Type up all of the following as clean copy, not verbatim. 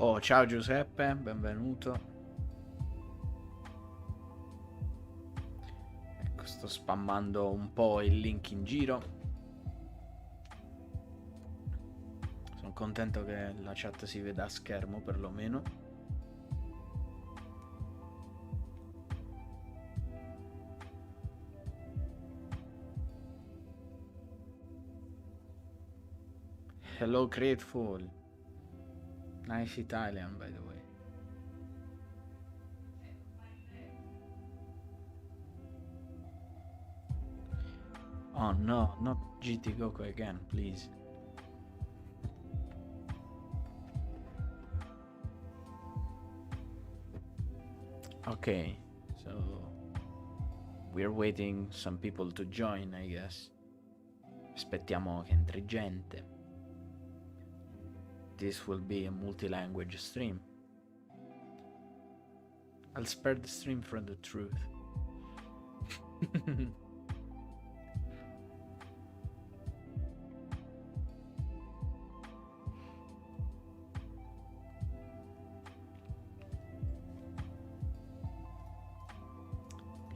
Oh, ciao Giuseppe, benvenuto. Ecco, sto spammando un po' il link in giro. Sono contento che la chat si veda a schermo perlomeno. Hello Grateful. Nice Italian, by the way. Oh no, not GT Goku again, please. Okay, so we're waiting some people to join, I guess. Aspettiamo che entri gente. This will be a multi-language stream. I'll spare the stream from the truth. Nel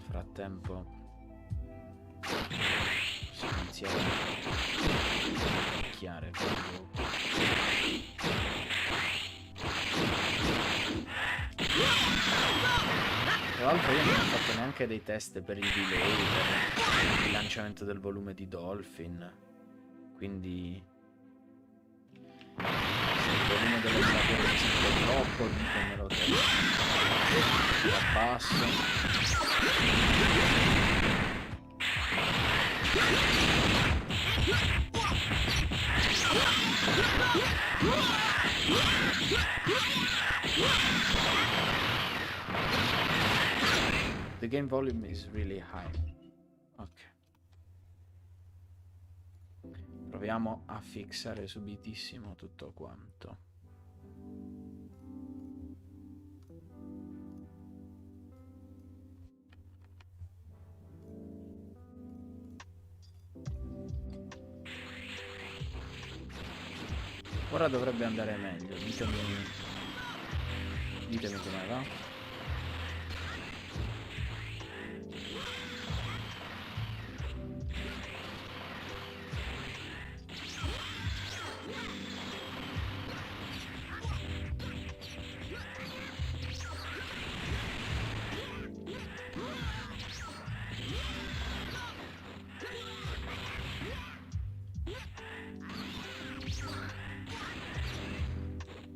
frattempo siamo insieme a picchiare per Goku. Tra l'altro io non ho fatto neanche dei test per il delay, per il bilanciamento del volume di Dolphin, quindi se il volume dell'emulatore mi sente troppo ditemelo te, lo abbasso. The game volume is really high. Ok. Proviamo a fissare subitissimo tutto quanto. Ora dovrebbe andare meglio. Ditemi come va.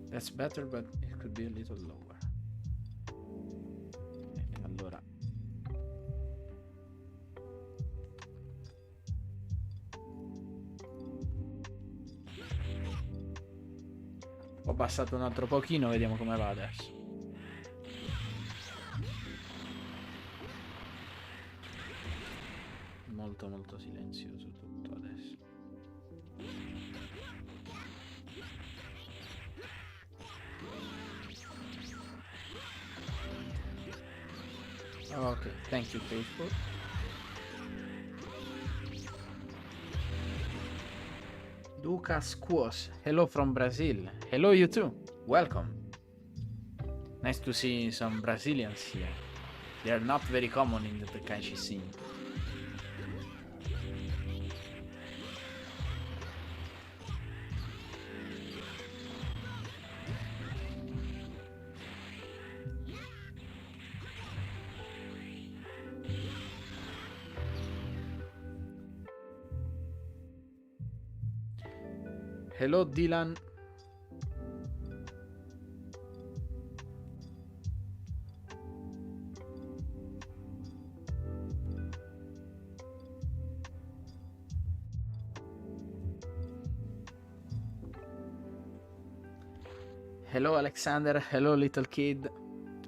That's better, but it could be a little lower. Allora. Ho abbassato un altro pochino, vediamo come va adesso. Molto silenzioso tutto adesso. Okay, thank you, Faithful. Lucas Quos, hello from Brazil. Hello you too, welcome. Nice to see some Brazilians here. They are not very common in the Tenkaichi scene. Hello Dylan. Hello Alexander, hello little kid,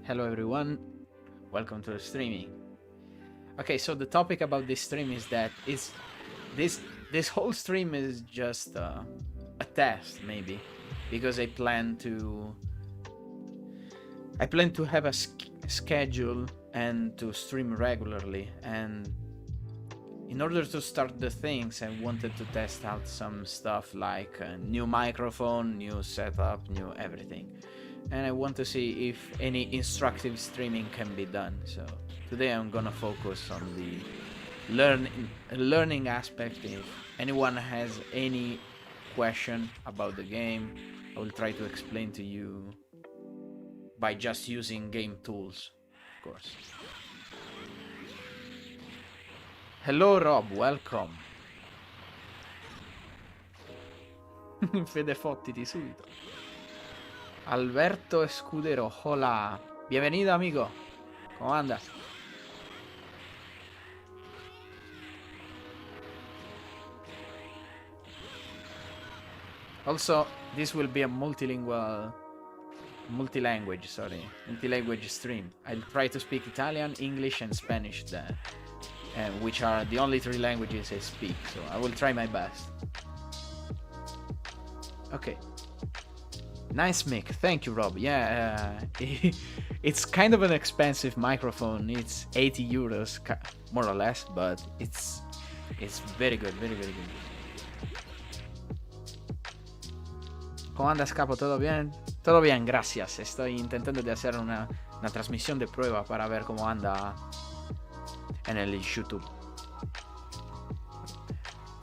hello everyone, welcome to the streaming. Okay, so the topic about this stream is that this whole stream is just a test, maybe, because I plan to have a schedule and to stream regularly, and in order to start the things I wanted to test out some stuff like a new microphone, new setup, new everything. and I want to see if any instructive streaming can be done. So today I'm gonna focus on the learning aspect. If anyone has any question about the game, I will try to explain to you by just using game tools, of course. Hello Rob, welcome. Fede fottiti subito. Alberto Escudero, hola. Bienvenido amigo. ¿Cómo andas? Also, this will be a multilanguage stream. I'll try to speak Italian, English, and Spanish there, which are the only 3 languages I speak, so I will try my best. Okay. Nice mic. Thank you, Rob. Yeah, it's kind of an expensive microphone. It's 80 euros, more or less, but it's very good, very good. ¿Cómo andas, capo? ¿Todo bien? Todo bien, gracias. Estoy intentando de hacer una transmisión de prueba para ver cómo anda en el YouTube.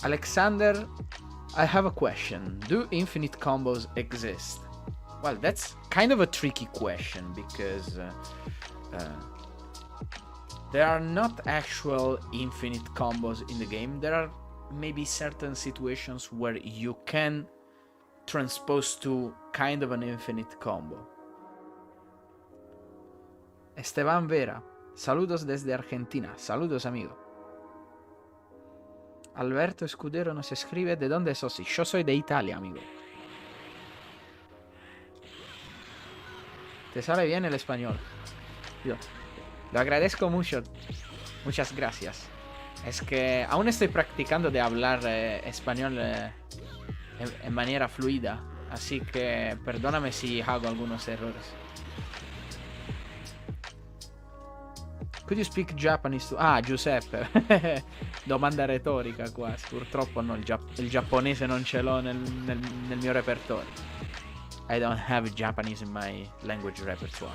Alexander, I have a question. Do infinite combos exist? Well, that's kind of a tricky question because there are not actual infinite combos in the game. There are maybe certain situations where you can transpose to kind of an infinite combo. Esteban Vera, saludos desde Argentina. Saludos, amigo. Alberto Escudero nos escribe, ¿de dónde sos? Yo soy de Italia, amigo. ¿Te sale bien el español? Yo lo agradezco mucho. Muchas gracias. Es que aún estoy practicando de hablar español en manera fluida, así que perdóname si hago algunos errores. Could you speak Japanese too? Ah, Giuseppe. Domanda retorica quasi. Purtroppo no, il giapponese non ce l'ho nel mio repertorio. I don't have Japanese in my language repertoire.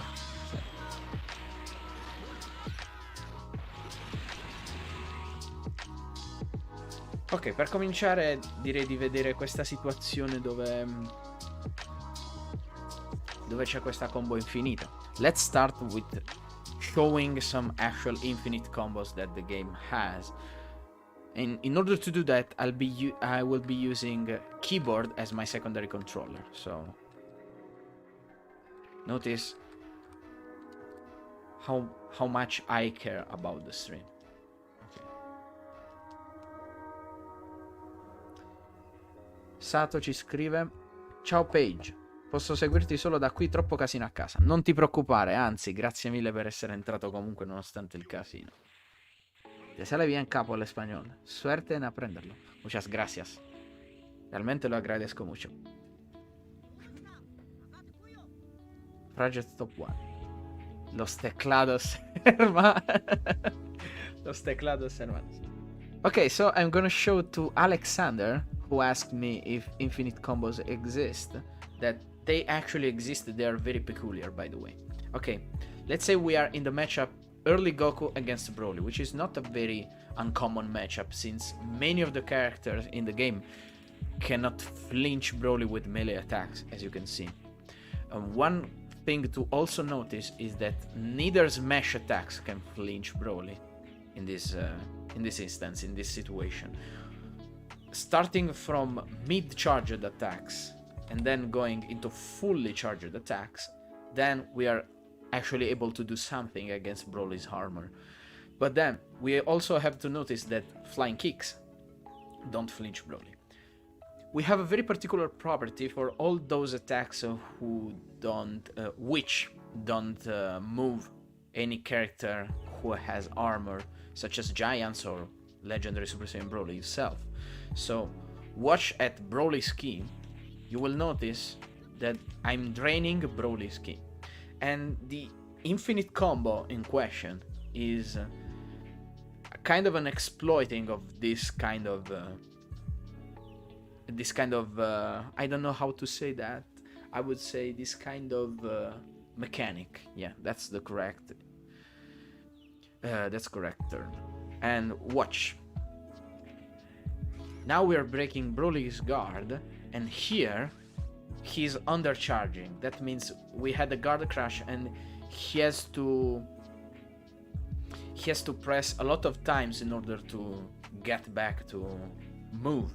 Ok, per cominciare direi di vedere questa situazione dove c'è questa combo infinita. Let's start with showing some actual infinite combos that the game has. In order to do that, I will be using keyboard as my secondary controller. So notice how much I care about the stream. Sato ci scrive: ciao Paige, posso seguirti solo da qui, troppo casino a casa. Non ti preoccupare, anzi, grazie mille per essere entrato comunque nonostante el casino. Te sale bien, capo, el español. Suerte en aprenderlo. Muchas gracias. Realmente lo agradezco mucho. Project Top 1. Los teclados hermanos. Los teclados hermanos. Okay, so I'm gonna show to Alexander, who asked me if infinite combos exist, that they actually exist. They are very peculiar, by the way. Okay, let's say we are in the matchup early Goku against Broly, which is not a very uncommon matchup since many of the characters in the game cannot flinch Broly with melee attacks, as you can see. One thing to also notice is that neither smash attacks can flinch Broly in this instance, in this situation. Starting from mid-charged attacks and then going into fully charged attacks, then we are actually able to do something against Broly's armor. But then we also have to notice that flying kicks don't flinch Broly. We have a very particular property for all those attacks which don't move any character who has armor, such as Giants or Legendary Super Saiyan Broly itself. So watch at Broly's ki. You will notice that I'm draining Broly's ki, and the infinite combo in question is kind of an exploiting of this kind of I don't know how to say that, I would say this kind of mechanic. Yeah, that's the correct. That's correct term. And watch. Now we are breaking Broly's guard, and here he's undercharging. That means we had a guard crash, and he has to press a lot of times in order to get back to move.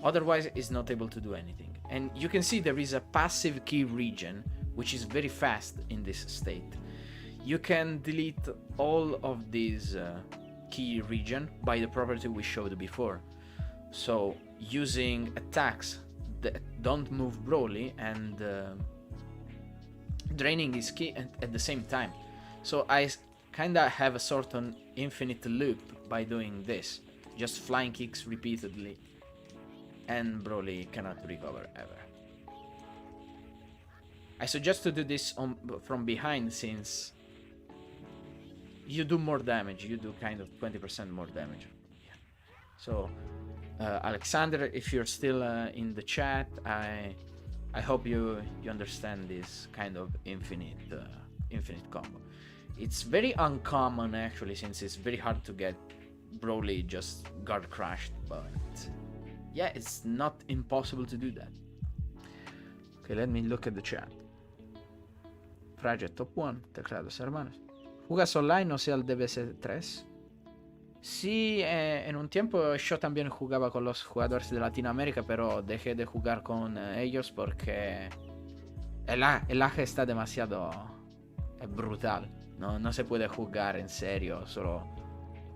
Otherwise, he's not able to do anything. And you can see there is a passive key region, which is very fast in this state. You can delete all of these key region by the property we showed before. So using attacks that don't move Broly and draining his key at the same time. So I kinda have a sort of infinite loop by doing this. Just flying kicks repeatedly, and Broly cannot recover ever. I suggest to do this from behind, since you do more damage. You do kind of 20% more damage. Yeah. So, Alexander, if you're still in the chat, I hope you understand this kind of infinite combo. It's very uncommon actually, since it's very hard to get Broly just guard crashed, but yeah, it's not impossible to do that. Okay, let me look at the chat. Project Top 1, teclados hermanos. ¿Jugas online o sea el DBZ3? Sí, en un tiempo yo también jugaba con los jugadores de Latinoamérica, pero dejé de jugar con ellos porque el lag está demasiado brutal. No se puede jugar en serio. Solo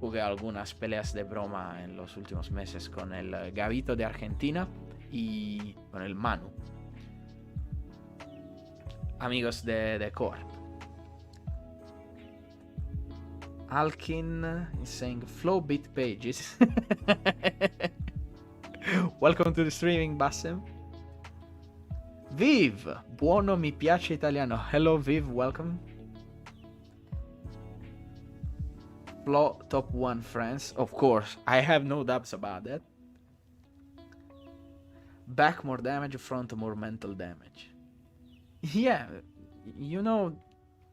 jugué algunas peleas de broma en los últimos meses con el Gavito de Argentina y con el Manu. Amigos de Core. Alkin is saying flow bit pages. Welcome to the streaming, Bassem. Viv, buono mi piace italiano. Hello Viv, welcome. Flow top 1 friends, of course, I have no doubts about that. Back more damage, front more mental damage. Yeah, you know,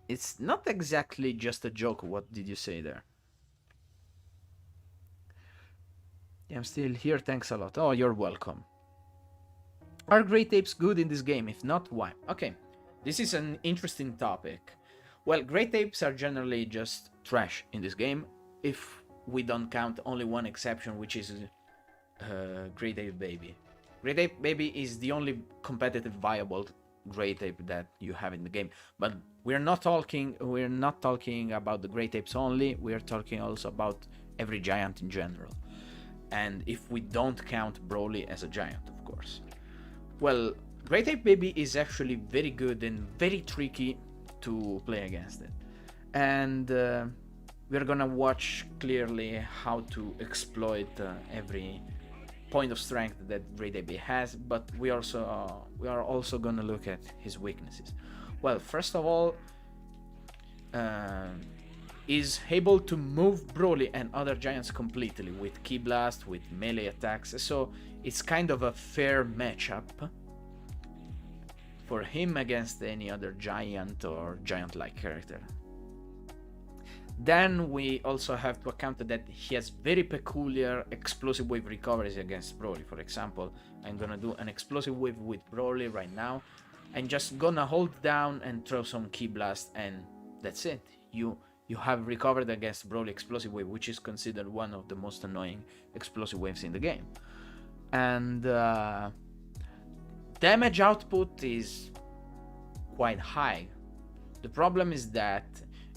it's not exactly just a joke. What did you say there? Yeah, I'm still here, thanks a lot. Oh, you're welcome. Are great apes good in this game? If not, why? Okay, this is an interesting topic. Well, great apes are generally just trash in this game, if we don't count only one exception, which is Great Ape Baby. Great Ape Baby is the only competitive viable Great Ape that you have in the game, but we're not talking about the Great Apes only. We are talking also about every giant in general, and if we don't count Broly as a giant, of course. Well, Great Ape Baby is actually very good and very tricky to play against it, and we're gonna watch clearly how to exploit every point of strength that Great Ape has, but we are also gonna look at his weaknesses. Well, first of all, is able to move Broly and other giants completely with Ki Blast, with melee attacks, so it's kind of a fair matchup for him against any other giant or giant-like character. Then we also have to account that he has very peculiar explosive wave recoveries against Broly. For example, I'm gonna do an explosive wave with Broly right now. I'm just gonna hold down and throw some Ki Blast, and that's it. You have recovered against Broly explosive wave, which is considered one of the most annoying explosive waves in the game. And damage output is quite high. The problem is that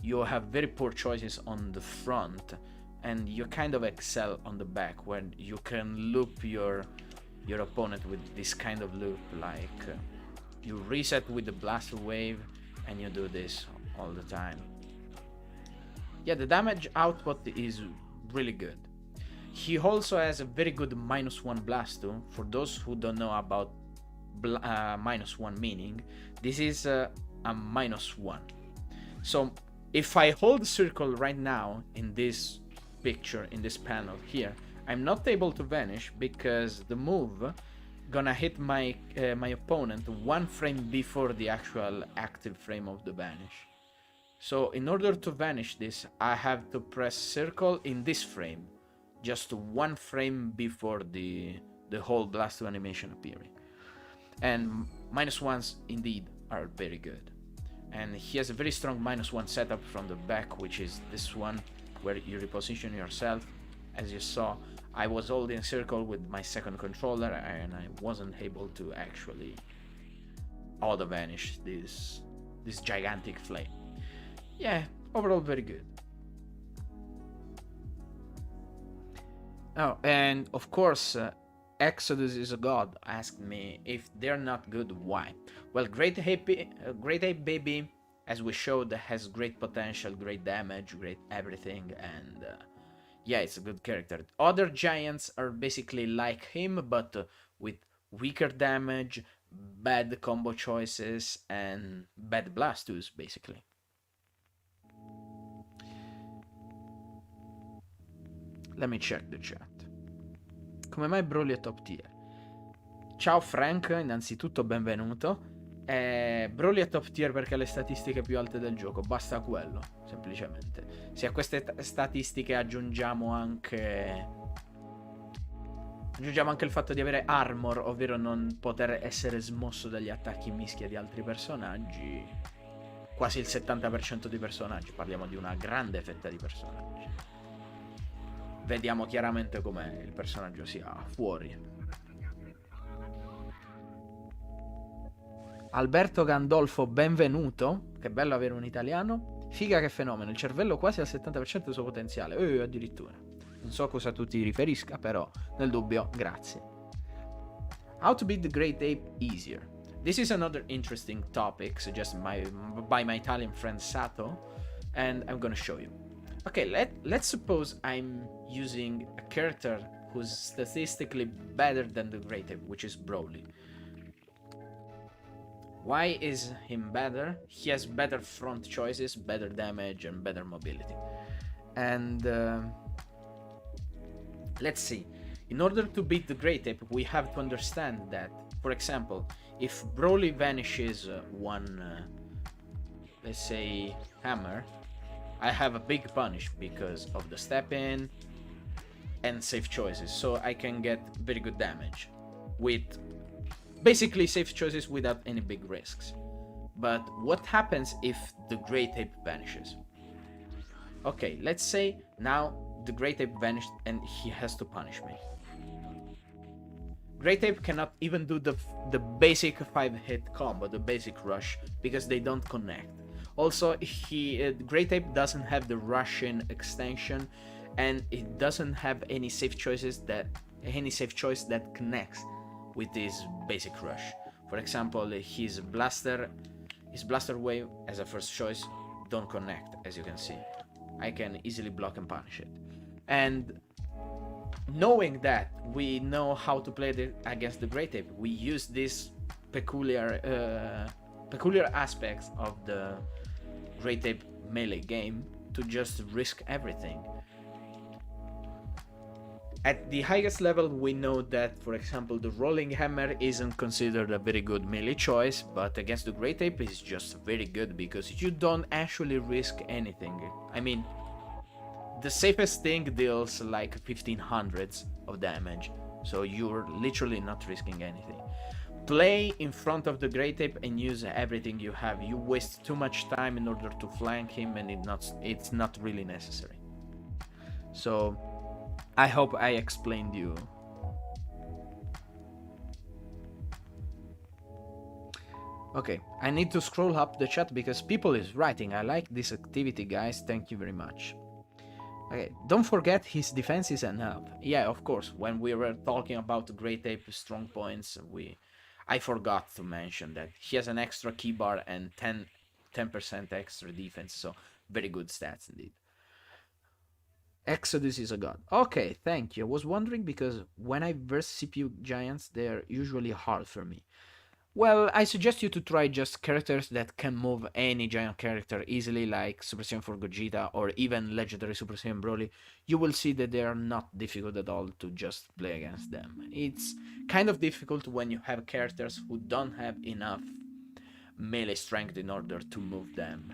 you have very poor choices on the front, and you kind of excel on the back, where you can loop your opponent with this kind of loop, like you reset with the blaster wave and you do this all the time. Yeah, the damage output is really good. He also has a very good -1 blast too. For those who don't know about -1 meaning, this is a -1. So if I hold circle right now in this picture, in this panel here, I'm not able to vanish because the move gonna hit my my opponent 1 frame before the actual active frame of the Vanish. So in order to vanish this, I have to press circle in this frame, just 1 frame before the whole blast 2 animation appearing. And -1s indeed are very good. And he has a very strong -1 setup from the back, which is this one, where you reposition yourself. As you saw, I was holding circle with my second controller, and I wasn't able to actually auto vanish this gigantic flame. Yeah, overall very good. Oh, and of course, Exodus is a god asked me if they're not good, why? Well, Great Ape Baby, as we showed, has great potential, great damage, great everything, and yeah, it's a good character. Other giants are basically like him, but with weaker damage, bad combo choices, and bad blastus, basically. Let me check the chat. Come mai Broly è top tier? Ciao Frank, innanzitutto benvenuto. Broly è top tier perché ha le statistiche più alte del gioco, basta quello, semplicemente. Se a queste statistiche aggiungiamo anche il fatto di avere armor, ovvero non poter essere smosso dagli attacchi mischia di altri personaggi, quasi il 70% di personaggi, parliamo di una grande fetta di personaggi. Vediamo chiaramente come il personaggio sia fuori. Alberto Gandolfo, benvenuto. Che bello avere un italiano. Figa, che fenomeno, il cervello quasi al 70% del suo potenziale. Addirittura. Non so a cosa tu ti riferisca, però nel dubbio, grazie. How to beat the Great Ape easier. This is another interesting topic suggested by my Italian friend Sato, and I'm gonna show you. Okay, let's suppose I'm using a character who's statistically better than the Great Ape, which is Broly. Why is him better? He has better front choices, better damage, and better mobility. And let's see. In order to beat the Great Ape, we have to understand that, for example, if Broly vanishes one, let's say, hammer, I have a big punish because of the step in and safe choices, so I can get very good damage with basically safe choices without any big risks. But what happens if the Great Ape vanishes? Okay, let's say now the Great Ape vanished and he has to punish me. Great Ape cannot even do the basic 5-hit combo, the basic rush, because they don't connect. Also, Great Ape doesn't have the rush-in extension, and it doesn't have any safe choice that connects with this basic rush. For example, his blaster wave as a first choice don't connect, as you can see. I can easily block and punish it. And knowing that, we know how to play it against the Great Ape. We use these peculiar aspects of the Great Ape melee game to just risk everything. At the highest level, we know that, for example, the Rolling Hammer isn't considered a very good melee choice, but against the Great Ape it's just very good because you don't actually risk anything. I mean, the safest thing deals like 1500s of damage, so you're literally not risking anything. Play in front of the Great Ape and use everything you have. You waste too much time in order to flank him, and it's not really necessary. So I hope I explained you. Okay, I need to scroll up the chat because people is writing. I like this activity, guys. Thank you very much. Okay, don't forget his defense is enough. Yeah, of course. When we were talking about the Great Ape strong points, I forgot to mention that he has an extra key bar and 10% extra defense, so very good stats indeed. Exodus is a god. Okay, thank you. I was wondering because when I verse CPU giants, they're usually hard for me. Well, I suggest you to try just characters that can move any giant character easily, like Super Saiyan 4 Gogeta or even Legendary Super Saiyan Broly. You will see that they are not difficult at all to just play against them. It's kind of difficult when you have characters who don't have enough melee strength in order to move them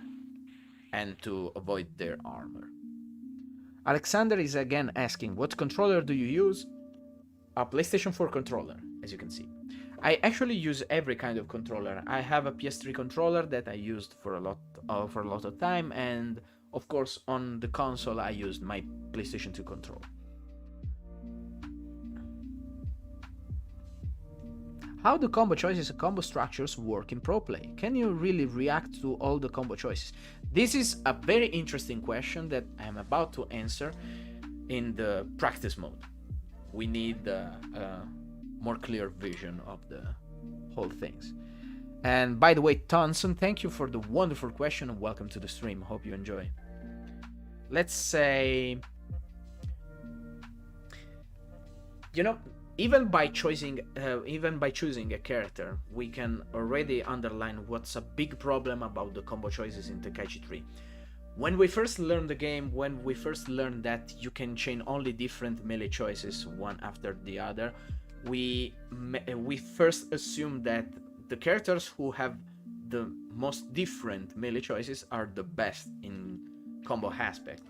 and to avoid their armor. Alexander is again asking, what controller do you use? A PlayStation 4 controller, as you can see. I actually use every kind of controller. I have a PS3 controller that I used for a lot of time, and of course on the console I used my PlayStation 2 controller. How do combo choices and combo structures work in pro play? Can you really react to all the combo choices? This is a very interesting question that I am about to answer in the practice mode. We need a more clear vision of the whole things. And by the way, Tonson, thank you for the wonderful question and welcome to the stream. Hope you enjoy. Let's say, even by choosing a character, we can already underline what's a big problem about the combo choices in Tenkaichi 3. When we first learned the game, when we first learned that you can chain only different melee choices one after the other, we first assumed that the characters who have the most different melee choices are the best in combo aspect.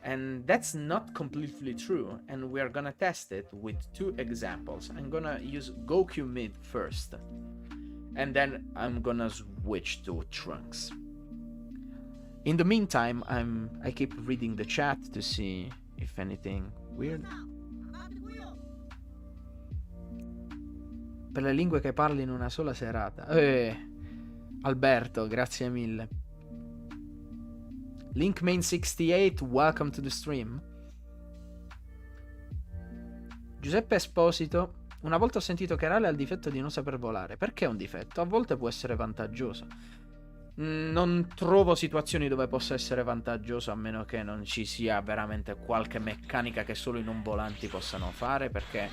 And that's not completely true, and we are gonna test it with two examples. I'm gonna use Goku mid first, and then I'm gonna switch to Trunks. In the meantime, I keep reading the chat to see if anything weird. Per le lingue che parli in una sola serata. Alberto, grazie mille. Linkmain68, welcome to the stream. Giuseppe Esposito, una volta ho sentito che Rale ha il difetto di non saper volare. Perché è un difetto? A volte può essere vantaggioso. Non trovo situazioni dove possa essere vantaggioso, a meno che non ci sia veramente qualche meccanica che solo i non volanti possano fare, perché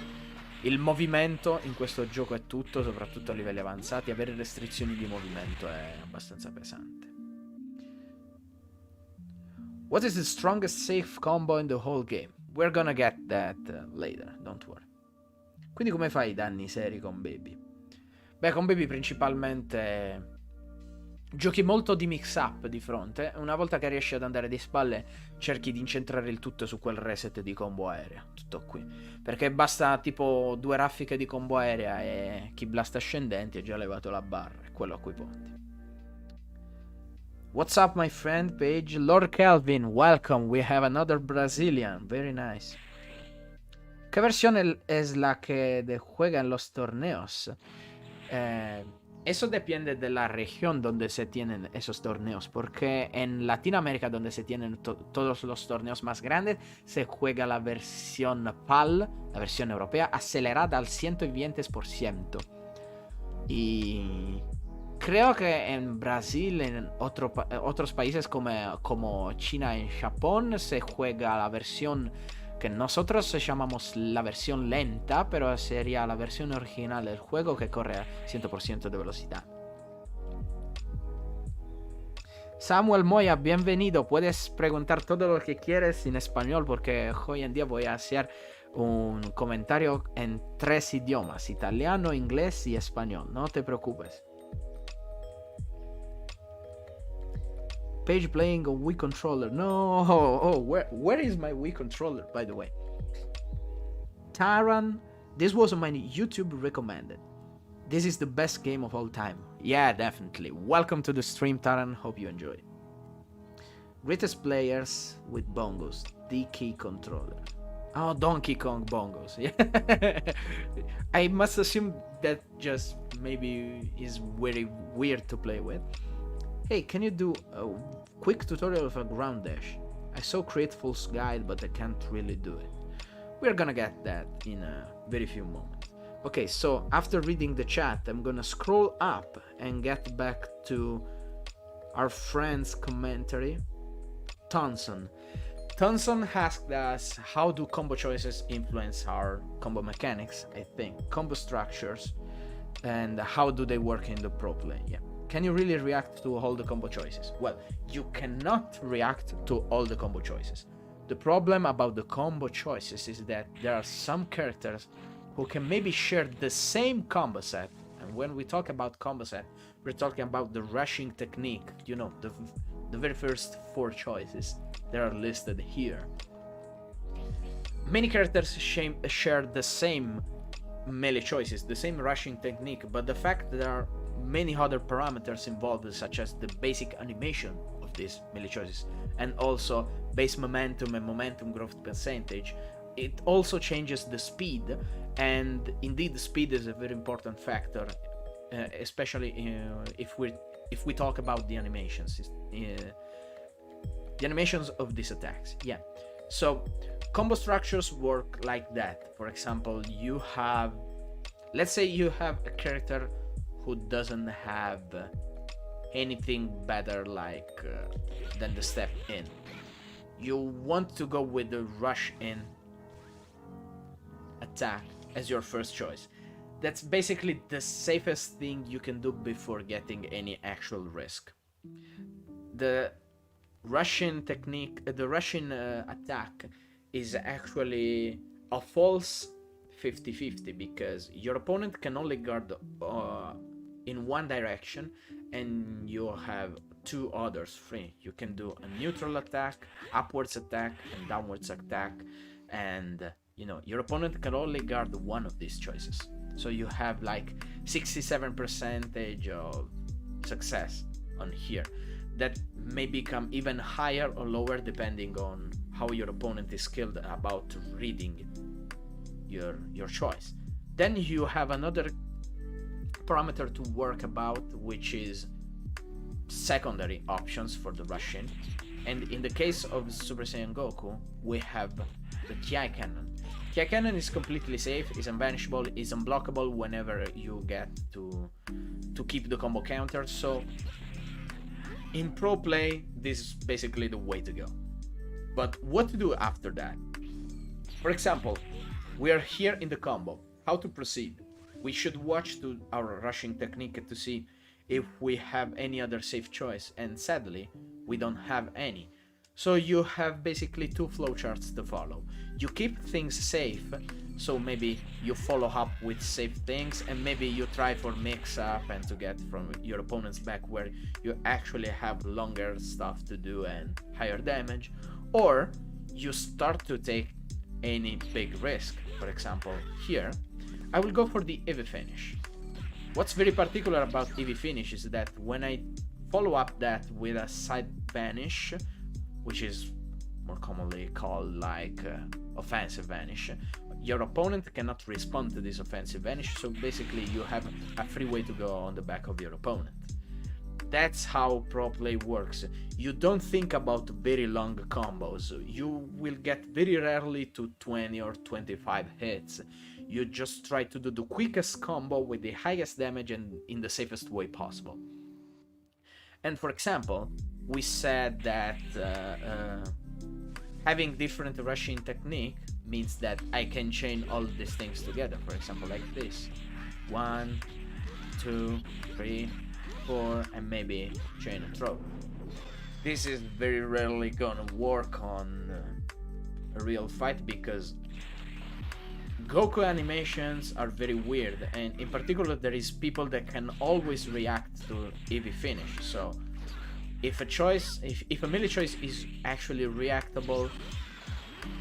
il movimento in questo gioco è tutto, soprattutto a livelli avanzati. Avere restrizioni di movimento è abbastanza pesante. What is the strongest safe combo in the whole game? We're gonna get that later, don't worry. Quindi come fai i danni seri con Baby? Beh, con Baby principalmente giochi molto di mix-up di fronte. Una volta che riesci ad andare di spalle, cerchi di incentrare il tutto su quel reset di combo aerea. Tutto qui. Perché basta tipo 2 raffiche di combo aerea e chi blast ascendenti ha già levato la barra. È quello a cui punti. What's up, my friend Paige? Lord Kelvin, welcome. We have another Brazilian. Very nice. ¿Qué versión es la que juega en los torneos? Eso depende de la región donde se tienen esos torneos, porque en Latinoamérica, donde se tienen todos los torneos más grandes, se juega la versión PAL, la versión europea, acelerada al 120%. Y creo que en Brasil, en otros países como China y Japón, se juega la versión que nosotros llamamos la versión lenta, pero sería la versión original del juego que corre a 100% de velocidad. Samuel Moya, bienvenido. Puedes preguntar todo lo que quieres en español, porque hoy en día voy a hacer un comentario en 3 idiomas: italiano, inglés y español. No te preocupes. Page playing a Wii controller. No, where is my Wii controller, by the way? Taran, this was my YouTube recommended. This is the best game of all time. Yeah, definitely. Welcome to the stream, Taran. Hope you enjoy. Greatest players with bongos. DK controller. Oh, Donkey Kong bongos. Yeah. I must assume that just maybe is very weird to play with. Hey, can you do a quick tutorial of a ground dash? I saw Createful's guide, but I can't really do it. We're gonna get that in a very few moments. Okay, so after reading the chat, I'm gonna scroll up and get back to our friend's commentary. Tonson asked us, how do combo choices influence our combo mechanics? I think combo structures And how do they work in the pro play? Yeah. Can you really react to all the combo choices? Well, you cannot react to all the combo choices. The problem about the combo choices is that there are some characters who can maybe share the same combo set. And when we talk about combo set, we're talking about the rushing technique, you know, the very first 4 choices that are listed here. Many characters share the same melee choices, the same rushing technique, but the fact that there are many other parameters involved, such as the basic animation of these melee choices, and also base momentum and momentum growth percentage, it also changes the speed, and indeed the speed is a very important factor, especially if we talk about the animations, the animations of these attacks. Yeah, so combo structures work like that. For example, you have, let's say you have a character who doesn't have anything better than the step in. You want to go with the rush in attack as your first choice. That's basically the safest thing you can do before getting any actual risk. The Russian technique, the Russian attack is actually a false 50-50 because your opponent can only guard in one direction and you have 2 others free. You can do a neutral attack, upwards attack, and downwards attack, and you know your opponent can only guard one of these choices. So you have like 67% of success on here. That may become even higher or lower depending on how your opponent is skilled about reading your choice. Then you have another parameter to work about, which is secondary options for the Russian. And in the case of Super Saiyan Goku, we have the TI cannon. TI cannon is completely safe, is unvanishable, is unblockable whenever you get to keep the combo counter. So in pro play, this is basically the way to go. But what to do after that? For example, we are here in the combo. How to proceed? We should watch to our rushing technique to see if we have any other safe choice, and sadly, we don't have any. So you have basically 2 flowcharts to follow. You keep things safe, so maybe you follow up with safe things, and maybe you try for mix up and to get from your opponent's back where you actually have longer stuff to do and higher damage, or you start to take any big risk. For example, here, I will go for the EV finish. What's very particular about EV finish is that when I follow up that with a side vanish, which is more commonly called like offensive vanish, your opponent cannot respond to this offensive vanish, so basically you have a free way to go on the back of your opponent. That's how pro play works. You don't think about very long combos. You will get very rarely to 20 or 25 hits. You just try to do the quickest combo with the highest damage and in the safest way possible. And for example, we said that having different rushing technique means that I can chain all these things together. For example, like this: 1, 2, 3, 4, and maybe chain and throw. This is very rarely gonna work on a real fight because Goku animations are very weird, and in particular there is people that can always react to EV finish. So if a melee choice is actually reactable,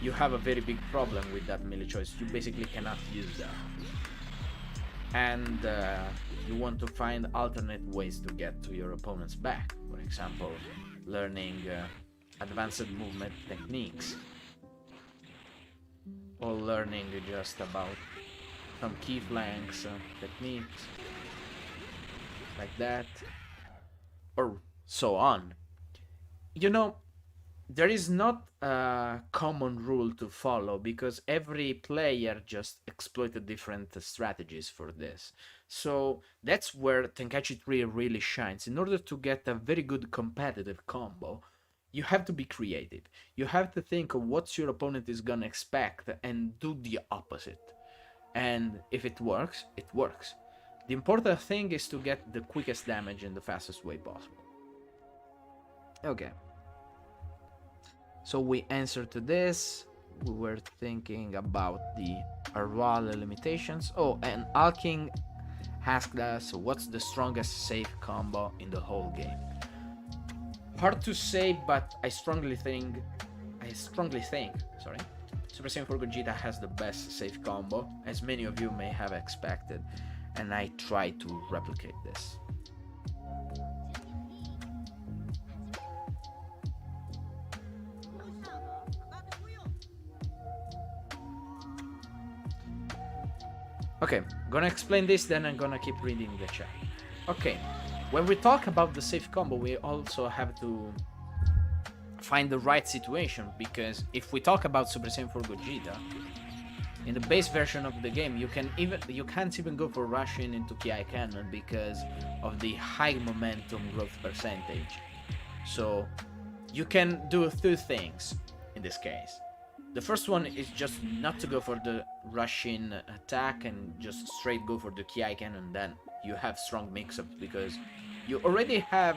you have a very big problem with that melee choice. You basically cannot use that, and you want to find alternate ways to get to your opponent's back. For example, learning advanced movement techniques, or learning just about some key flanks techniques like that, or so on. You know, there is not a common rule to follow because every player just exploited different strategies for this. So that's where Tenkaichi 3 really shines. In order to get a very good competitive combo, you have to be creative. You have to think of what your opponent is gonna expect and do the opposite. And if it works, it works. The important thing is to get the quickest damage in the fastest way possible. Okay. So we answered to this. We were thinking about the Arwala limitations. Oh, and Alking asked us what's the strongest safe combo in the whole game. Hard to say, but I strongly think, Super Saiyan 4 Gogeta has the best safe combo, as many of you may have expected, and I try to replicate this. Okay, gonna explain this, then I'm gonna keep reading the chat. Okay, when we talk about the safe combo, we also have to find the right situation, because if we talk about Super Saiyan 4 Gogeta, in the base version of the game, you can't even go for rushing into Ki Cannon because of the high momentum growth percentage. So you can do two things in this case. The first one is just not to go for the rushing attack and just straight go for the Ki Cannon, then you have strong mix-ups because you already have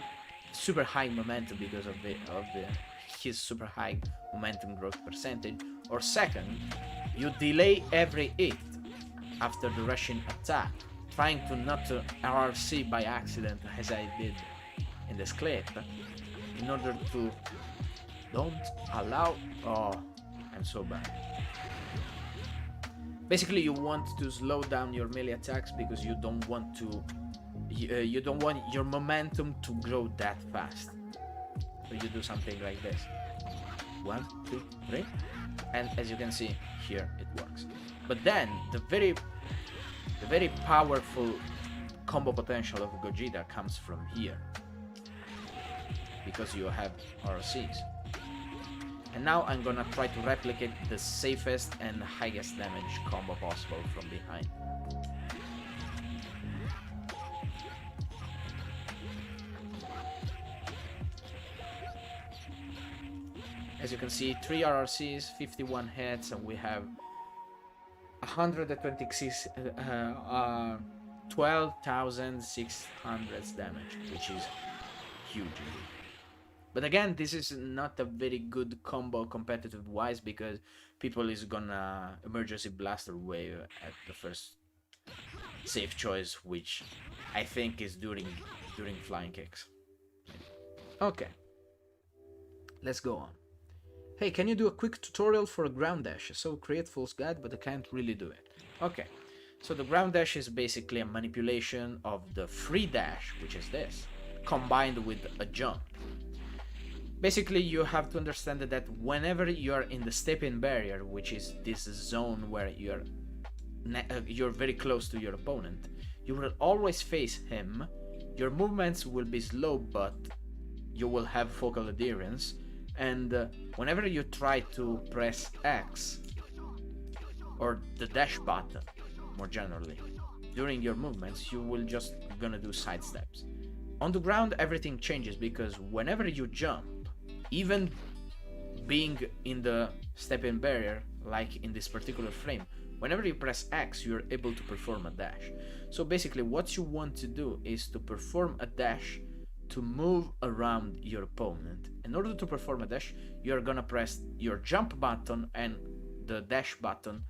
super high momentum because of his super high momentum growth percentage. Or second, you delay every hit after the rushing attack, trying to not to RRC by accident as I did in this clip, in order to don't allow... Oh, I'm so bad. Basically, you want to slow down your melee attacks because you don't want your momentum to grow that fast. So you do something like this. 1, 2, 3, and as you can see here, it works. But then the very powerful combo potential of Gogeta comes from here, because you have RCs. And now I'm gonna try to replicate the safest and highest damage combo possible from behind. As you can see, 3 RRCs, 51 hits, and we have 12,600 damage, which is huge indeed. But again, this is not a very good combo competitive wise, because people is gonna emergency blaster wave at the first safe choice, which I think is during flying kicks. Okay, let's go on. Hey, can you do a quick tutorial for a ground dash? So create Fool's Guide, but I can't really do it. Okay, so the ground dash is basically a manipulation of the free dash, which is this, combined with a jump. Basically, you have to understand that whenever you're in the step-in barrier, which is this zone where you're very close to your opponent, you will always face him. Your movements will be slow, but you will have focal adherence. And whenever you try to press X, or the dash button, more generally, during your movements, you will just gonna do side steps. On the ground, everything changes, because whenever you jump, even being in the step-in barrier, like in this particular frame, whenever you press X, you're able to perform a dash. So basically, what you want to do is to perform a dash to move around your opponent. In order to perform a dash, you're gonna press your jump button and the dash button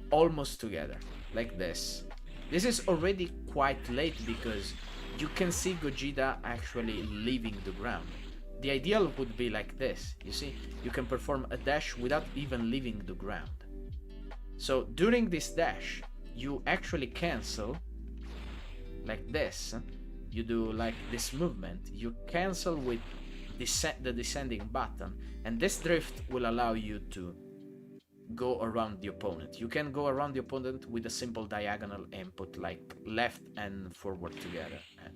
almost together, like this. This is already quite late because you can see Gogeta actually leaving the ground. The ideal would be like this, you see? You can perform a dash without even leaving the ground. So during this dash, you actually cancel, like this. You do like this movement, you cancel with the descending button, and this drift will allow you to go around the opponent. You can go around the opponent with a simple diagonal input, like left and forward together. And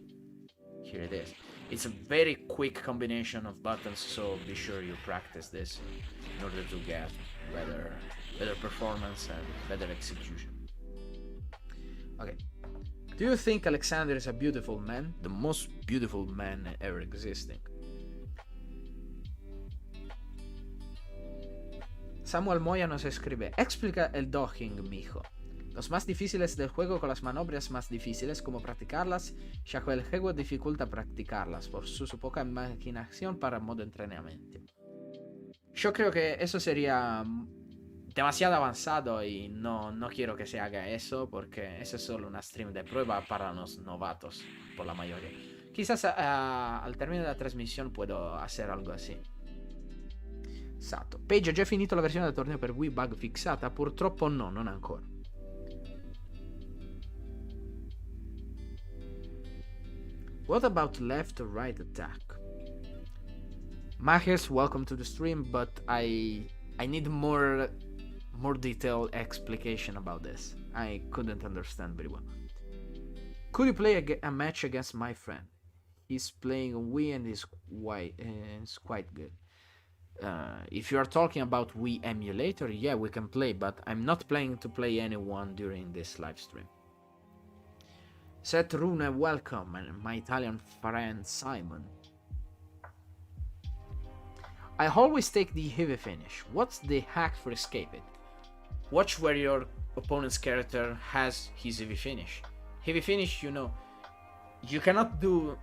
here it is. It's a very quick combination of buttons, so be sure you practice this in order to get better performance and better execution. Okay. Do you think Alexander is a beautiful man? The most beautiful man ever existing. Samuel Moya nos escribe: explica el docking, mijo. Los más difíciles del juego con las maniobras más difíciles, cómo practicarlas, ya que el juego dificulta practicarlas por su poca imaginación para modo entrenamiento. Yo creo que eso sería demasiado avanzado y no quiero que se haga eso porque eso es solo una stream de prueba para los novatos, por la mayoría. Quizás al término della trasmissione puedo hacer algo así. Esatto. Page ha già finito la versione del torneo per Wii bug fissata? Purtroppo no, non ancora. What about left or right attack? Mahers, welcome to the stream, but I need more detailed explication about this. I couldn't understand very well. Could you play a match against my friend? He's playing Wii and is quite good. If you are talking about Wii emulator, yeah, we can play, but I'm not planning to play anyone during this live stream. Seth Rune, welcome, and my Italian friend Simon. I always take the heavy finish. What's the hack for escape it? Watch where your opponent's character has his heavy finish. Heavy finish, you know, you cannot do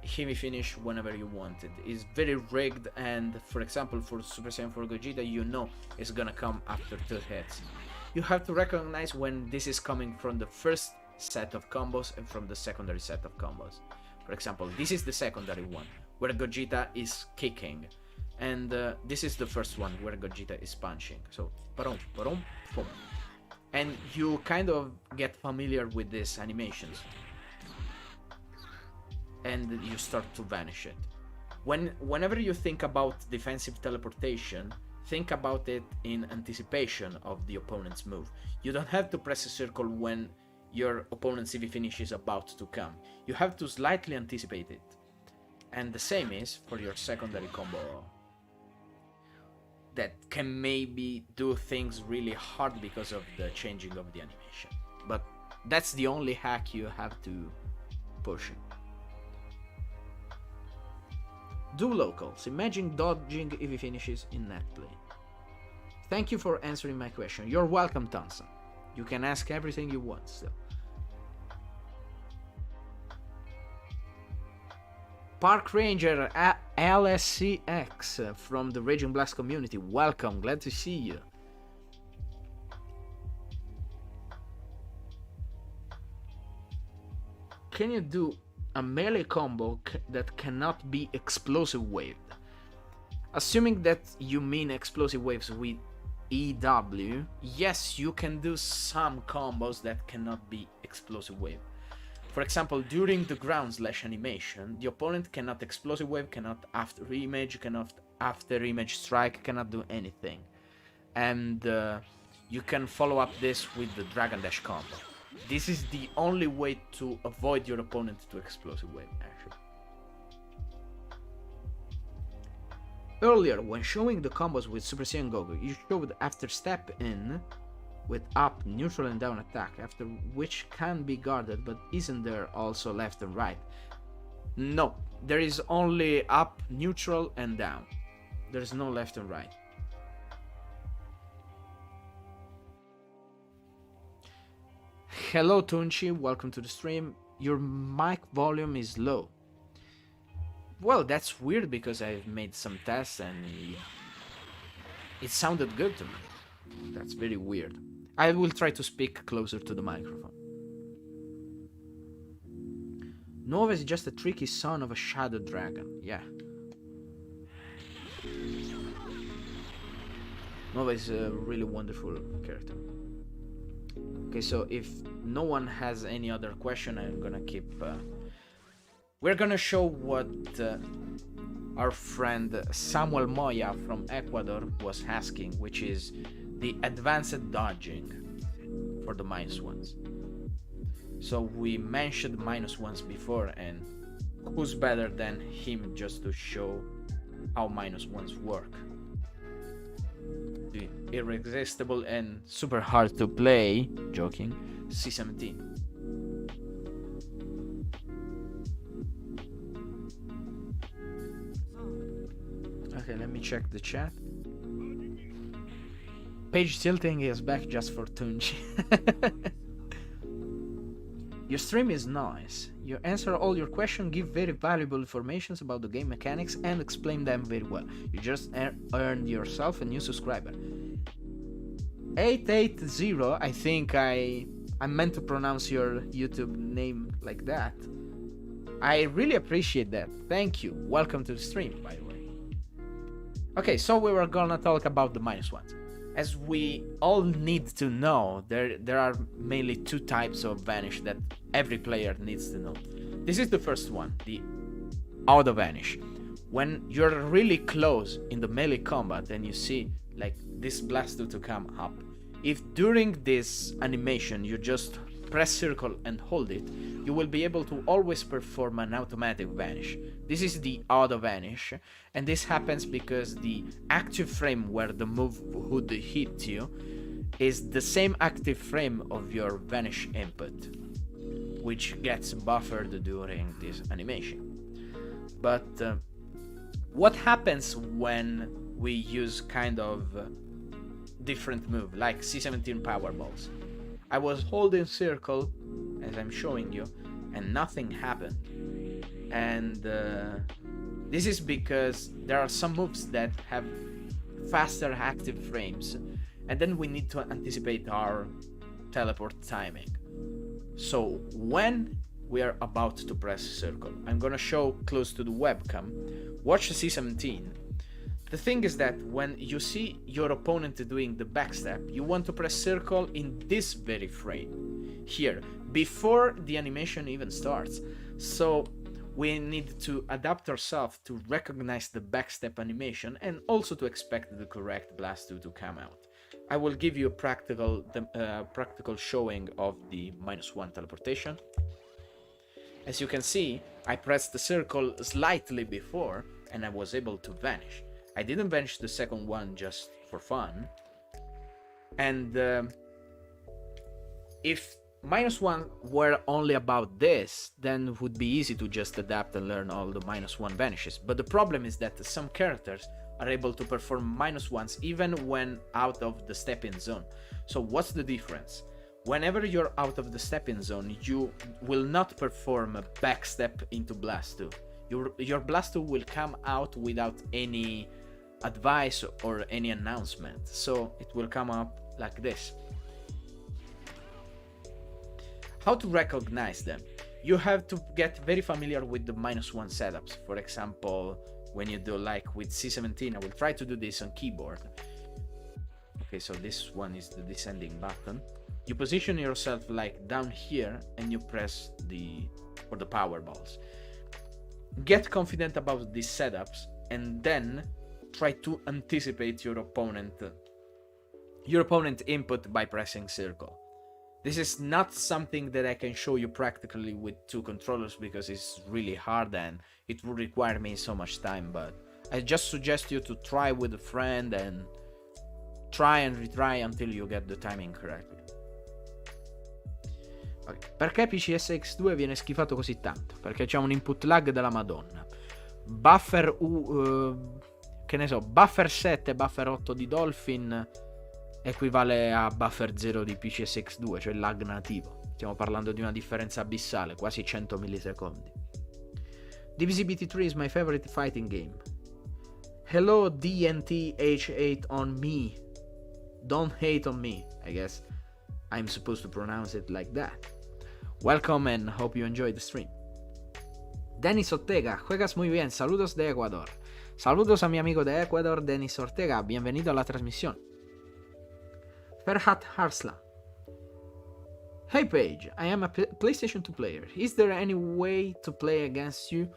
heavy finish whenever you want it. It's very rigged, and for example for Super Saiyan 4 Gogeta, you know it's gonna come after 2 hits. You have to recognize when this is coming from the first set of combos and from the secondary set of combos. For example, this is the secondary one where Gogeta is kicking, and this is the first one where Gogeta is punching. So parom, parom, pom. And you kind of get familiar with these animations and you start to vanish it. Whenever you think about defensive teleportation, think about it in anticipation of the opponent's move. You don't have to press a circle when your opponent's CV finish is about to come. You have to slightly anticipate it. And the same is for your secondary combo that can maybe do things really hard because of the changing of the animation. But that's the only hack you have to push. Do locals. Imagine dodging EV finishes in net play. Thank you for answering my question. You're welcome, Thompson. You can ask everything you want still. Park Ranger LSCX from the Raging Blast community. Welcome, glad to see you. Can you do a melee combo that cannot be explosive waved? Assuming that you mean explosive waves with EW, yes, you can do some combos that cannot be explosive wave. For example, during the ground slash animation, the opponent cannot explosive wave, cannot after image, cannot after image strike, cannot do anything. And you can follow up this with the Dragon Dash combo. This is the only way to avoid your opponent to explosive wave, actually. Earlier, when showing the combos with Super Saiyan Goku, you showed after step in with up, neutral and down attack, after which can be guarded, but isn't there also left and right? No, there is only up, neutral and down. There is no left and right. Hello Tunchi, welcome to the stream. Your mic volume is low. Well, that's weird because I've made some tests and it sounded good to me. That's very weird. I will try to speak closer to the microphone. Nova is just a tricky son of a shadow dragon. Yeah. Nova is a really wonderful character. Okay, so if no one has any other question, I'm gonna keep... We're gonna show what our friend Samuel Moya from Ecuador was asking, which is the advanced dodging for the -1s. So we mentioned -1s before, and who's better than him just to show how -1s work? The irresistible and super hard to play, joking, C17. Okay, let me check the chat. Page tilting is back just for Tunchi. Your stream is nice. You answer all your questions, give very valuable information about the game mechanics, and explain them very well. You just earned yourself a new subscriber. 880, I think I meant to pronounce your YouTube name like that. I really appreciate that. Thank you. Welcome to the stream, by the way. Okay, so we were gonna talk about the -1s. As we all need to know, there are mainly two types of Vanish that every player needs to know. This is the first one, the auto Vanish. When you're really close in the melee combat and you see like this blast to come up, if during this animation you just press circle and hold it, you will be able to always perform an automatic Vanish. This is the auto Vanish, and this happens because the active frame where the move would hit you is the same active frame of your Vanish input, which gets buffered during this animation. But what happens when we use kind of different move, like C17 power balls? I was holding circle, as I'm showing you, and nothing happened. And this is because there are some moves that have faster active frames, and then we need to anticipate our teleport timing. So when we are about to press circle, I'm gonna show close to the webcam. Watch C17. The thing is that when you see your opponent doing the backstep, you want to press circle in this very frame here, before the animation even starts. So we need to adapt ourselves to recognize the backstep animation and also to expect the correct blast to come out. I will give you a practical showing of the -1 teleportation. As you can see, I pressed the circle slightly before and I was able to vanish. I didn't vanish the second one just for fun. And if -1 were only about this, then it would be easy to just adapt and learn all the -1 vanishes. But the problem is that some characters are able to perform -1s even when out of the step-in zone. So what's the difference? Whenever you're out of the step-in zone, you will not perform a backstep into Blast 2. Your Blast 2 will come out without any advice or any announcement. So it will come up like this. How to recognize them? You have to get very familiar with the -1 setups. For example, when you do like with C17, I will try to do this on keyboard. Okay, so this one is the descending button. You position yourself like down here and you press for the power balls. Get confident about these setups and then try to anticipate your opponent input by pressing circle. This is not something that I can show you practically with two controllers because it's really hard and it would require me so much time, but I just suggest you to try with a friend and try and retry until you get the timing correctly. Okay. Perché PCSX2 viene schifato così tanto? Perché c'è un input lag della Madonna. Buffer che ne so, buffer 7 e buffer 8 di Dolphin equivale a buffer 0 di PCSX2, cioè il lag nativo. Stiamo parlando di una differenza abissale, quasi 100 millisecondi. DBZ BT3 is my favorite fighting game. Hello DNTH8 on me. Don't hate on me. I guess I'm supposed to pronounce it like that. Welcome and hope you enjoy the stream. Denis Ortega, juegas muy bien, saludos de Ecuador. Saludos a mi amigo de Ecuador, Denis Ortega, bienvenido a la transmisión. Ferhat Harsla. Hey Paige, I am a PlayStation 2 player. Is there any way to play against you?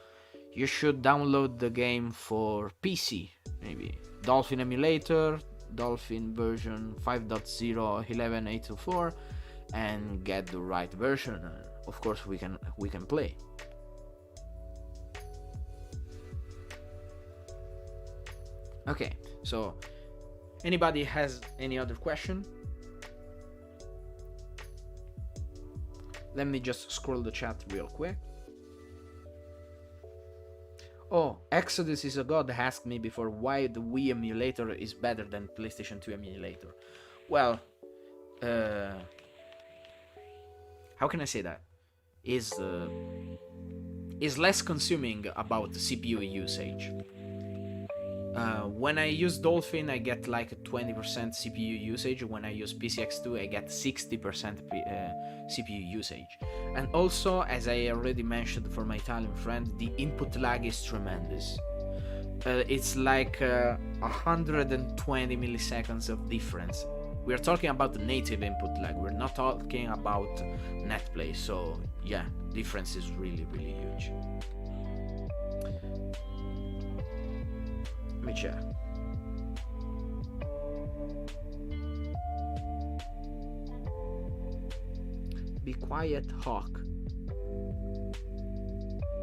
You should download the game for PC, maybe. Dolphin emulator, Dolphin version 5.0 11824, and get the right version. Of course, we can play. Okay, so anybody has any other question? Let me just scroll the chat real quick. Oh, Exodus is a god asked me before why the Wii emulator is better than PlayStation 2 emulator. Well, how can I say that? is less consuming about the CPU usage. When I use Dolphin, I get like a 20% CPU usage. When I use PCX2, I get 60% CPU usage. And also, as I already mentioned for my Italian friend, the input lag is tremendous. It's like 120 milliseconds of difference. We're talking about the native input lag, we're not talking about net play, so yeah, difference is really, really huge. Let me check. Be quiet, Hawk.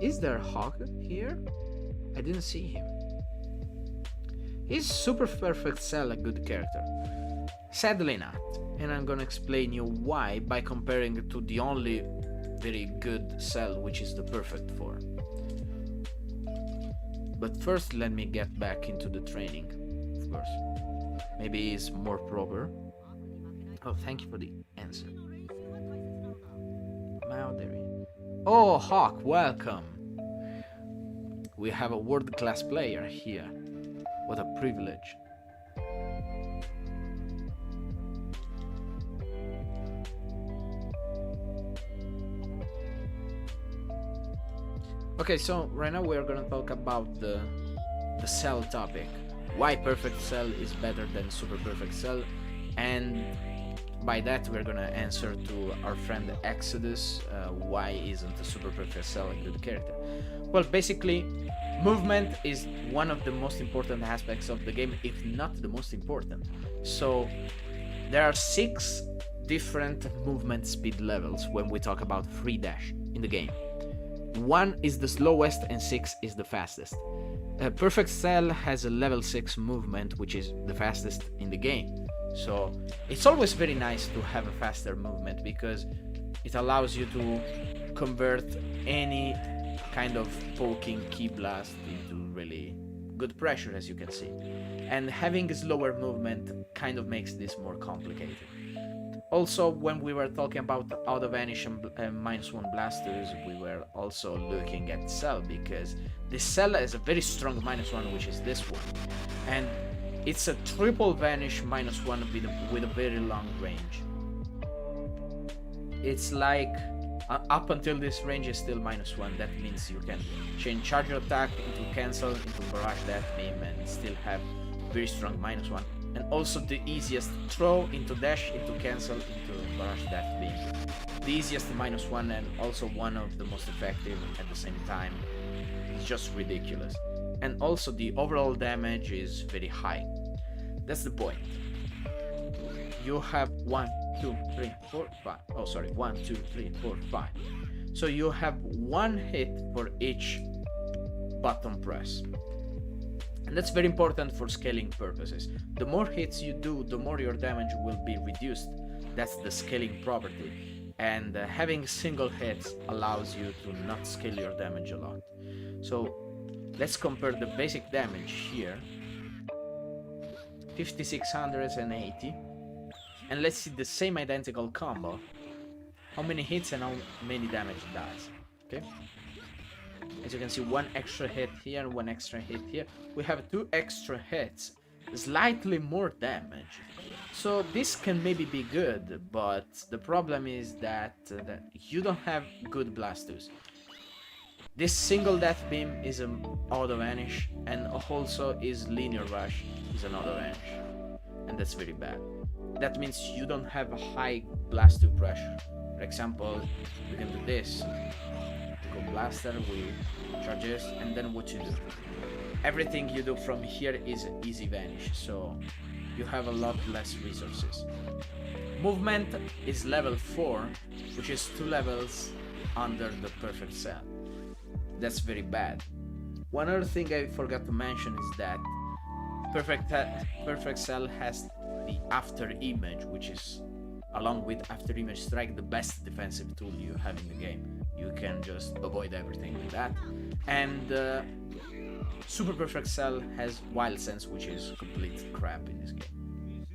Is there a Hawk here? I didn't see him. Is Super Perfect Cell a good character? Sadly not, and I'm gonna explain you why by comparing it to the only very good cell, which is the perfect form. But first let me get back into the training, of course. Maybe it's more proper. Oh, thank you for the answer. Oh, Hawk, welcome! We have a world-class player here. What a privilege. Okay, so right now we're gonna talk about the cell topic. Why perfect cell is better than super perfect cell, and by that we're gonna answer to our friend Exodus, why isn't a super perfect cell a good character? Well, basically, movement is one of the most important aspects of the game, if not the most important. So there are 6 different movement speed levels when we talk about free dash in the game. 1 is the slowest and 6 is the fastest. Perfect Cell has a level 6 movement, which is the fastest in the game. So it's always very nice to have a faster movement because it allows you to convert any kind of poking key blast into really good pressure, as you can see. And having a slower movement kind of makes this more complicated. Also, when we were talking about auto Vanish and -1 blasters, we were also looking at Cell, because this Cell has a very strong -1, which is this one. And it's a triple Vanish -1 with a very long range. It's like, up until this range is still -1, that means you can change charge attack into cancel, into barrage that beam, and still have very strong -1. And also the easiest throw into dash, into cancel, into barrage that beam. The easiest -1 and also one of the most effective at the same time. It's just ridiculous. And also the overall damage is very high. That's the point. You have 1, 2, 3, 4, 5. Oh, sorry, 1, 2, 3, 4, 5. So you have 1 hit for each button press. And that's very important for scaling purposes. The more hits you do, the more your damage will be reduced. That's the scaling property. And having single hits allows you to not scale your damage a lot. So let's compare the basic damage here. 5680. And let's see the same identical combo. How many hits and how many damage it does. Okay? As you can see, 1 extra hit here, 1 extra hit here. We have 2 extra hits, slightly more damage. So this can maybe be good, but the problem is that you don't have good blasters. This single death beam is an auto vanish, and also is linear rush is an auto vanish, and that's very bad. That means you don't have a high blast to pressure. For example, we can do this. Go blaster with charges, and then what you do? Everything you do from here is easy vanish, so you have a lot less resources. Movement is level 4, which is 2 levels under the perfect cell. That's very bad. One other thing I forgot to mention is that perfect cell has the after image, which is, along with after image strike, the best defensive tool you have in the game. You can just avoid everything with that. And super perfect cell has wild sense, which is complete crap in this game.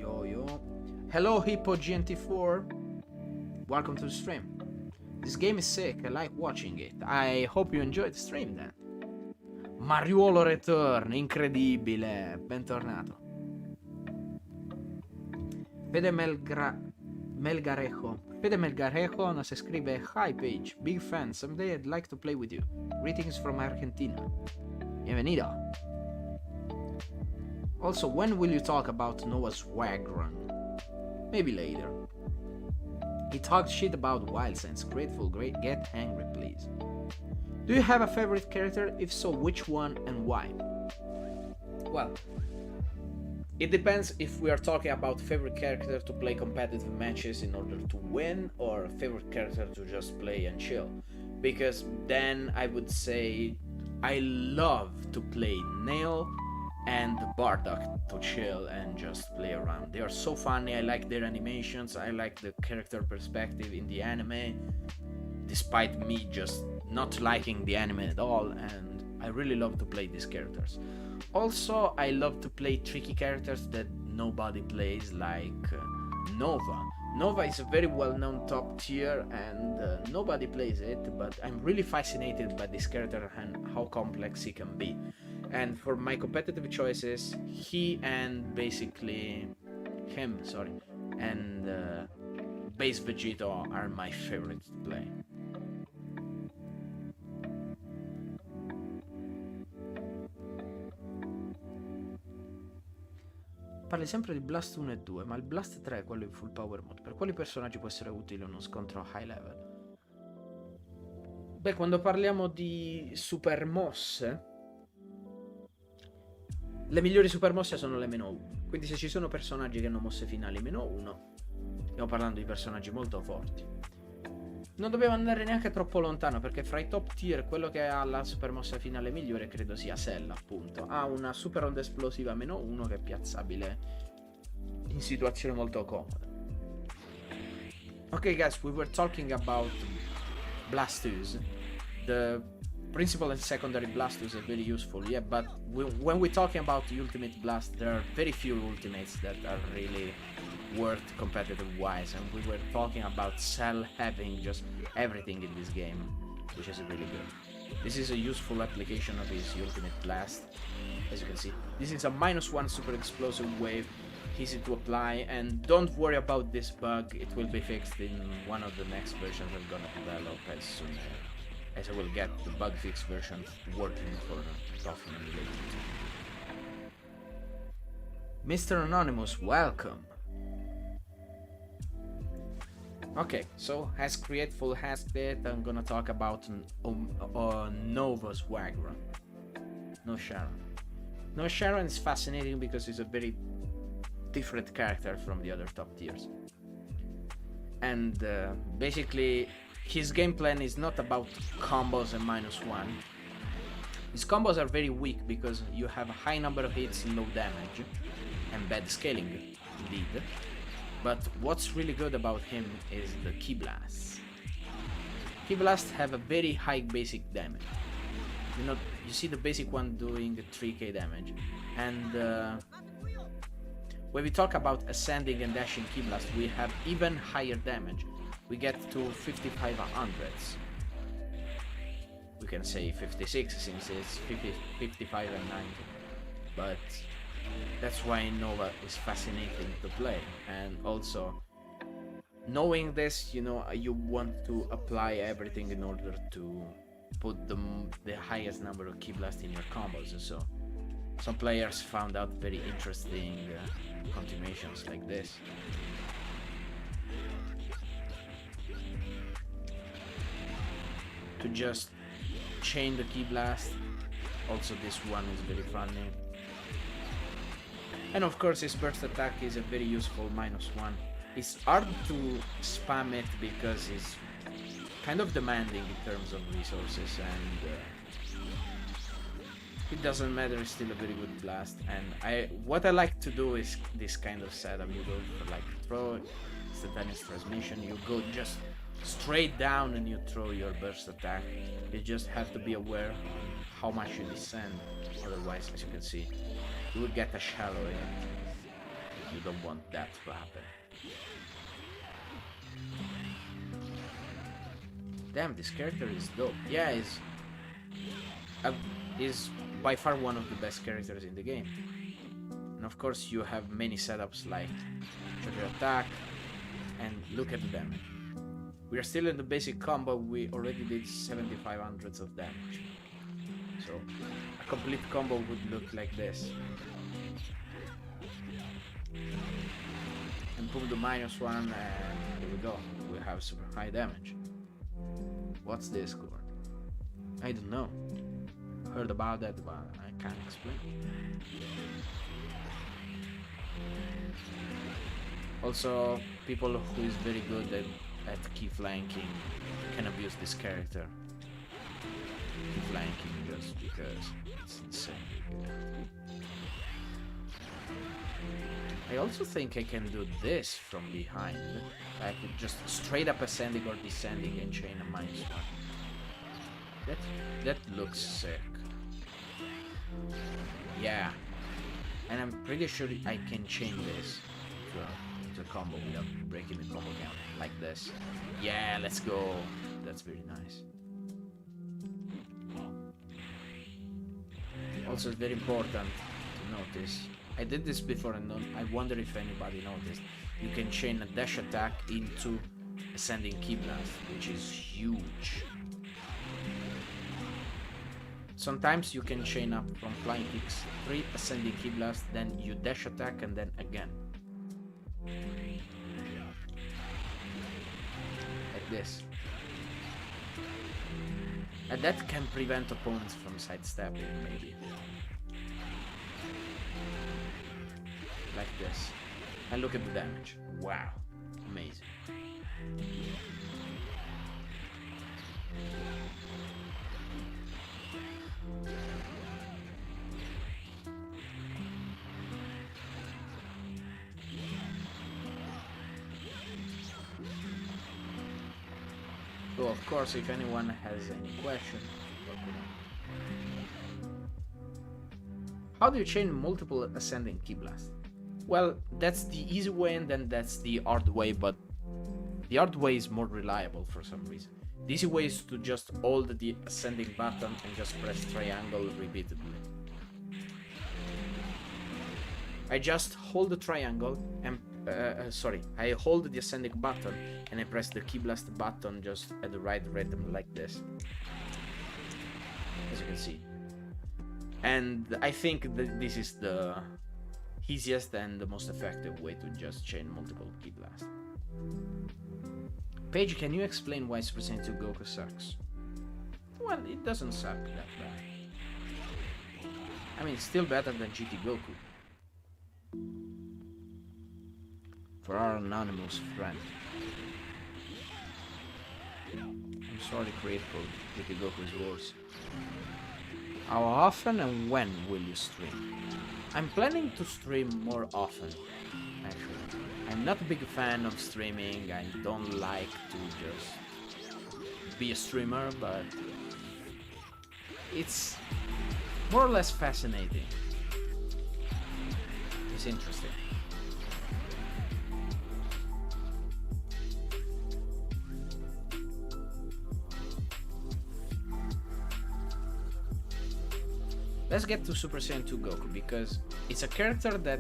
Yo. Hello Hippo GNT4. Welcome to the stream. This game is sick, I like watching it. I hope you enjoyed the stream then. Mariuolo Return, incredibile, bentornato. Fede Melgarejo nos escribe: Hi Paige, big fan, someday I'd like to play with you. Greetings from Argentina. Bienvenido. Also, when will you talk about Noah's Wagron? Maybe later. He talked shit about Wild Sense. Grateful, great. Get angry, please. Do you have a favorite character? If so, which one and why? Well, it depends if we are talking about favorite character to play competitive matches in order to win, or favorite character to just play and chill. Because then I would say I love to play Nail and Bardock to chill and just play around. They are so funny, I like their animations, I like the character perspective in the anime, despite me just not liking the anime at all, and I really love to play these characters. Also, I love to play tricky characters that nobody plays, like Nova. Nova is a very well-known top tier and nobody plays it, but I'm really fascinated by this character and how complex he can be. And for my competitive choices, he and basically him, and Base Vegito are my favorite to play. Parli sempre di Blast 1 e 2, ma il Blast 3 è quello in full power mode. Per quali personaggi può essere utile uno scontro high level? Beh, quando parliamo di super mosse, le migliori super mosse sono le -1. Quindi se ci sono personaggi che hanno mosse finali -1, stiamo parlando di personaggi molto forti. Non dobbiamo andare neanche troppo lontano, perché fra i top tier quello che ha la super mossa finale migliore credo sia Cell, appunto. Ha una super onda esplosiva -1 che è piazzabile in situazioni molto comode. Ok guys, we were talking about Blastus. The principal and secondary Blastus are very useful, yeah, but when we're talking about the ultimate blast, there are very few ultimates that are really worth competitive wise, and we were talking about Cell having just everything in this game, which is really good. This is a useful application of his ultimate blast. As you can see, this is a -1 super explosive wave, easy to apply, and don't worry about this bug, it will be fixed in one of the next versions I'm gonna develop as soon as I will get the bug fix version working for Dolphin related. Mr. Anonymous, welcome. Okay, so as Createful has it, I'm gonna talk about Nova's Wagron. No Sharon. No Sharon is fascinating because he's a very different character from the other top tiers. And basically, his game plan is not about combos and -1. His combos are very weak because you have a high number of hits and low damage, and bad scaling, indeed. But what's really good about him is the Ki Blasts. Ki Blasts have a very high basic damage. You see the basic one doing 3k damage, and when we talk about ascending and dashing Ki Blast, we have even higher damage. We get to 5500s. We can say 56 since it's 55 and 90, but that's why Nova is fascinating to play. And also, knowing this, you want to apply everything in order to put the highest number of Ki Blast in your combos. So some players found out very interesting continuations like this. To just chain the Ki Blast. Also, this one is very funny. And of course, his burst attack is a very useful -1. It's hard to spam it because it's kind of demanding in terms of resources, and it doesn't matter, it's still a very good blast. And what I like to do is this kind of setup. You go for like throw, instantaneous transmission, you go just straight down and you throw your burst attack. You just have to be aware on how much you descend, otherwise, as you can see, you would get a shallow hit. You don't want that to happen. Damn, this character is dope. Yeah, is by far one of the best characters in the game. And of course you have many setups like trigger attack, and look at the damage. We are still in the basic combo, we already did 7500 of damage. So a complete combo would look like this. And pull the -1 and here we go. We have super high damage. What's this chord? I don't know. Heard about that, but I can't explain. Also, people who is very good at key flanking can abuse this character. Key flanking just because it's insanely good. I also think I can do this from behind. I could just straight up ascending or descending and chain a -1. That looks sick. Yeah. And I'm pretty sure I can chain this to a combo without breaking the combo count. Like this. Yeah, let's go. That's very nice. Also, it's very important to notice. I did this before and I wonder if anybody noticed. You can chain a dash attack into ascending key blast, which is huge. Sometimes you can chain up from flying kicks 3 ascending key blast, then you dash attack and then again. Like this. And that can prevent opponents from sidestepping, maybe. Like this. And look at the damage. Wow. Amazing. So of course, if anyone has any question, how do you chain multiple ascending key blast? Well, that's the easy way and then that's the hard way, but the hard way is more reliable for some reason. The easy way is to just hold the ascending button and just press triangle repeatedly. I just hold the triangle and I hold the ascending button and I press the key blast button just at the right rhythm like this, as you can see. And I think that this is the easiest and the most effective way to just chain multiple key blasts. Paige, can you explain why Super Saiyan 2 Goku sucks? Well, it doesn't suck that bad. I mean, it's still better than GT Goku. For our anonymous friend. I'm sorry, Grateful, GT Goku is worse. How often and when will you stream? I'm planning to stream more often, actually. I'm not a big fan of streaming, I don't like to just be a streamer, but it's more or less fascinating. It's interesting. Let's get to Super Saiyan 2 Goku, because it's a character that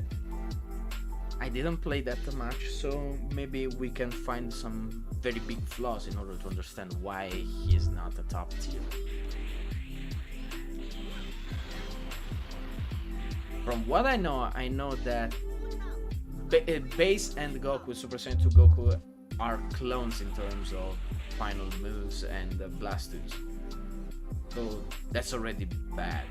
I didn't play that much, so maybe we can find some very big flaws in order to understand why he is not a top tier. From what I know that Base and Goku, Super Saiyan 2 Goku, are clones in terms of final moves and Blastus. So that's already bad.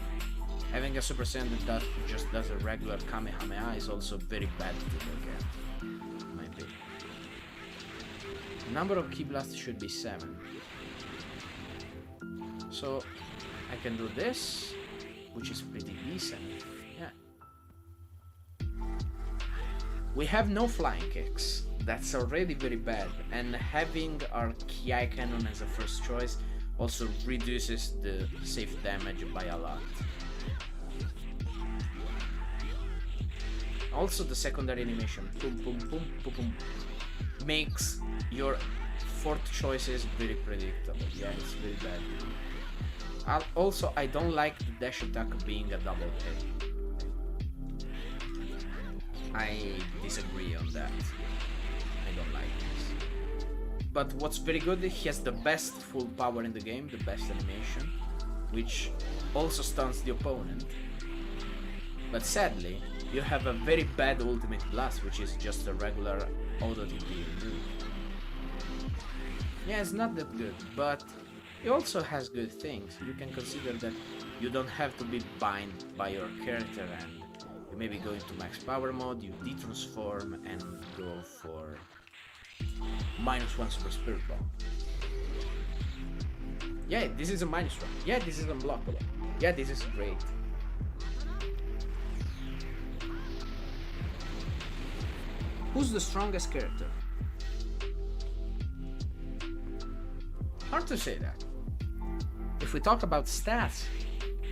Having a Super Saiyan that just does a regular Kamehameha is also very bad to look at, in my opinion. The number of Ki Blasts should be 7. So I can do this, which is pretty decent. Yeah. We have no flying kicks. That's already very bad. And having our Ki Cannon as a first choice also reduces the safe damage by a lot. Also the secondary animation, boom, boom, boom, boom, boom, makes your fourth choices very predictable. Yeah, it's very bad. Also, I don't like the dash attack being a double hit. I disagree on that. I don't like this. But what's very good, he has the best full power in the game, the best animation, which also stuns the opponent. But sadly, you have a very bad ultimate blast, which is just a regular auto TP move. Yeah, it's not that good, but it also has good things. You can consider that you don't have to be bound by your character, and you maybe go into max power mode, you detransform and go for -1 super spirit bomb. Yeah, this is a -1. Yeah, this is unblockable. Yeah, this is great. Who's the strongest character? Hard to say that. If we talk about stats,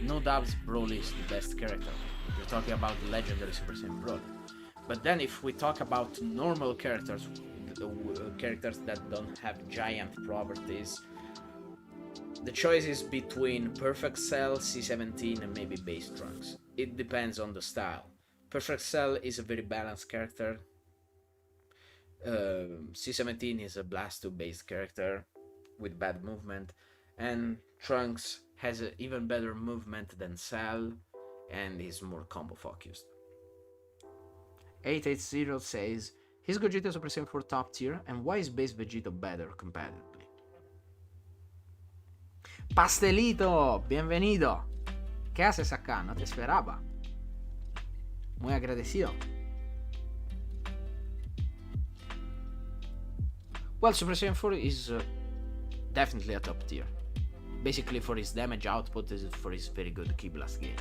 no doubt Broly is the best character. We're talking about the legendary Super Saiyan Broly. But then if we talk about normal characters, characters that don't have giant properties, the choice is between Perfect Cell, C17 and maybe Base Trunks. It depends on the style. Perfect Cell is a very balanced character. C17 is a Blast 2 based character with bad movement, and Trunks has an even better movement than Cell and is more combo focused. 880 says, is Gogeta Super Saiyan 4 top tier, and why is base Vegeta better competitively? Pastelito, bienvenido. ¿Qué haces acá? No te esperaba. Muy agradecido. Well, Super Saiyan 4 is definitely a top tier. Basically for his damage output, for his very good Ki Blast game.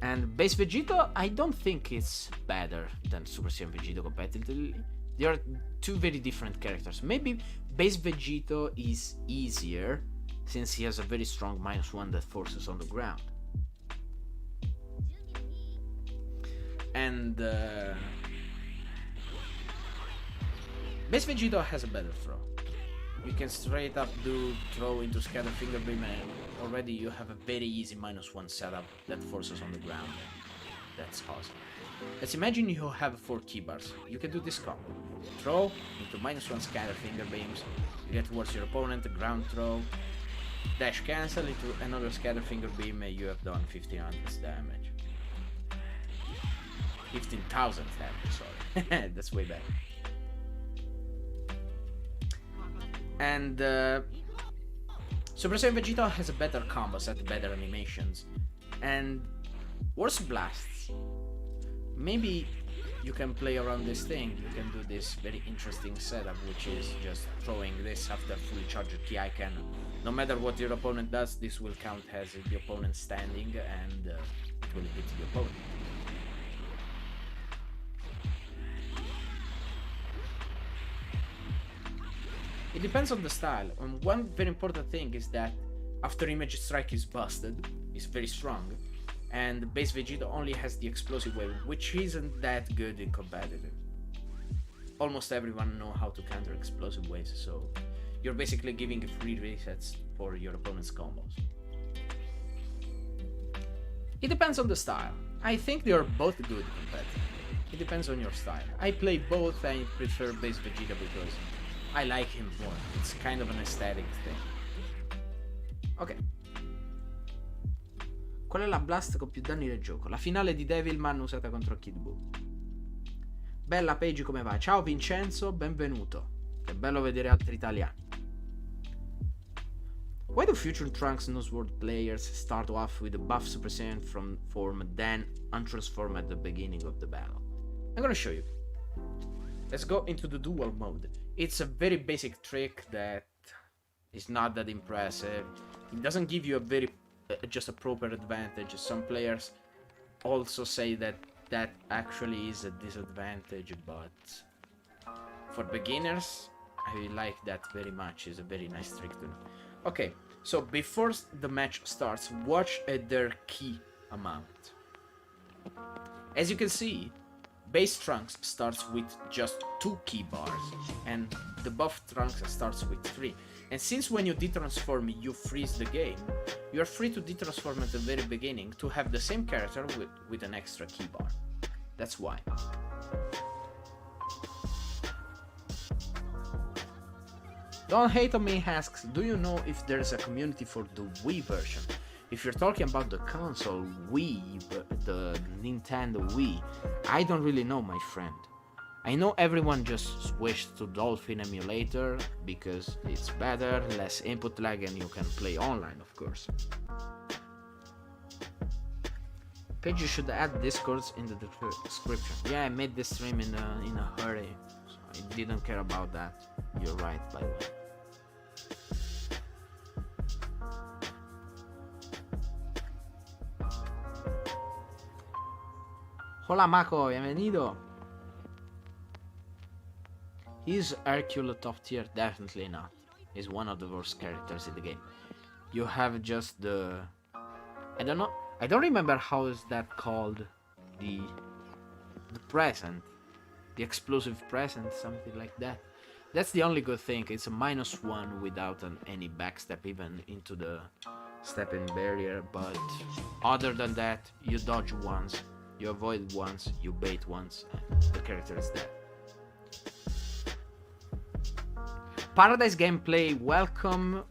And Base Vegito, I don't think it's better than Super Saiyan Vegito competitively. They are two very different characters. Maybe Base Vegito is easier, since he has a very strong -1 that forces on the ground. And Base Vegito has a better throw. You can straight up do throw into Scatter Finger Beam, and already you have a very easy -1 setup that forces on the ground. That's awesome. Let's imagine you have 4 key bars. You can do this combo. Throw into -1 Scatter Finger Beams, you get towards your opponent, a ground throw, dash cancel into another Scatter Finger Beam, and you have done 1500 damage. 15,000 damage, sorry. That's way better. And Super Saiyan Vegeta has a better combo set, better animations, and worse blasts. Maybe you can play around this thing. You can do this very interesting setup, which is just throwing this after fully charged Ki cannon. No matter what your opponent does, this will count as the opponent standing, and it will hit the opponent. It depends on the style, and one very important thing is that after Image Strike is busted, it's very strong, and Base Vegeta only has the Explosive Wave, which isn't that good in competitive. Almost everyone know how to counter Explosive Waves, so you're basically giving free resets for your opponent's combos. It depends on the style. I think they are both good competitively. It depends on your style. I play both, and I prefer Base Vegeta because I like him more. It's kind of an aesthetic thing. Ok. Qual è la blast con più danni del gioco? La finale di Devilman usata contro Kid Buu. Bella Paige, come va? Ciao Vincenzo, benvenuto. Che bello vedere altri italiani. Why do Future Trunks No Sword players start off with a buff Super Saiyan from form, then untransform at the beginning of the battle? I'm gonna show you. Let's go into the dual mode. It's a very basic trick that is not that impressive. It doesn't give you a very just a proper advantage. Some players also say that that actually is a disadvantage, but for beginners, I like that very much. It's a very nice trick to know. Okay, so before the match starts, watch their key amount. As you can see, base trunks starts with just 2 key bars, and the buff trunks starts with 3. And since when you detransform you freeze the game, you are free to detransform at the very beginning to have the same character with an extra key bar. That's why. Don't Hate on Me asks, do you know if there's a community for the Wii version? If you're talking about the console Wii, the Nintendo Wii, I don't really know, my friend. I know everyone just switched to Dolphin emulator because it's better, less input lag, and you can play online, of course. Page, you should add Discords in the description. Yeah, I made this stream in a hurry, so I didn't care about that. You're right, by the way. Hola Mako, bienvenido. Is Hercule top tier? Definitely not. He's one of the worst characters in the game. You have just the... I don't know. I don't remember how is that called. The present. The explosive present, something like that. That's the only good thing. It's a -1 without any backstep even into the step-in barrier. But other than that, you dodge once. You avoid once, you bait once, and the character is dead. Paradise gameplay, welcome,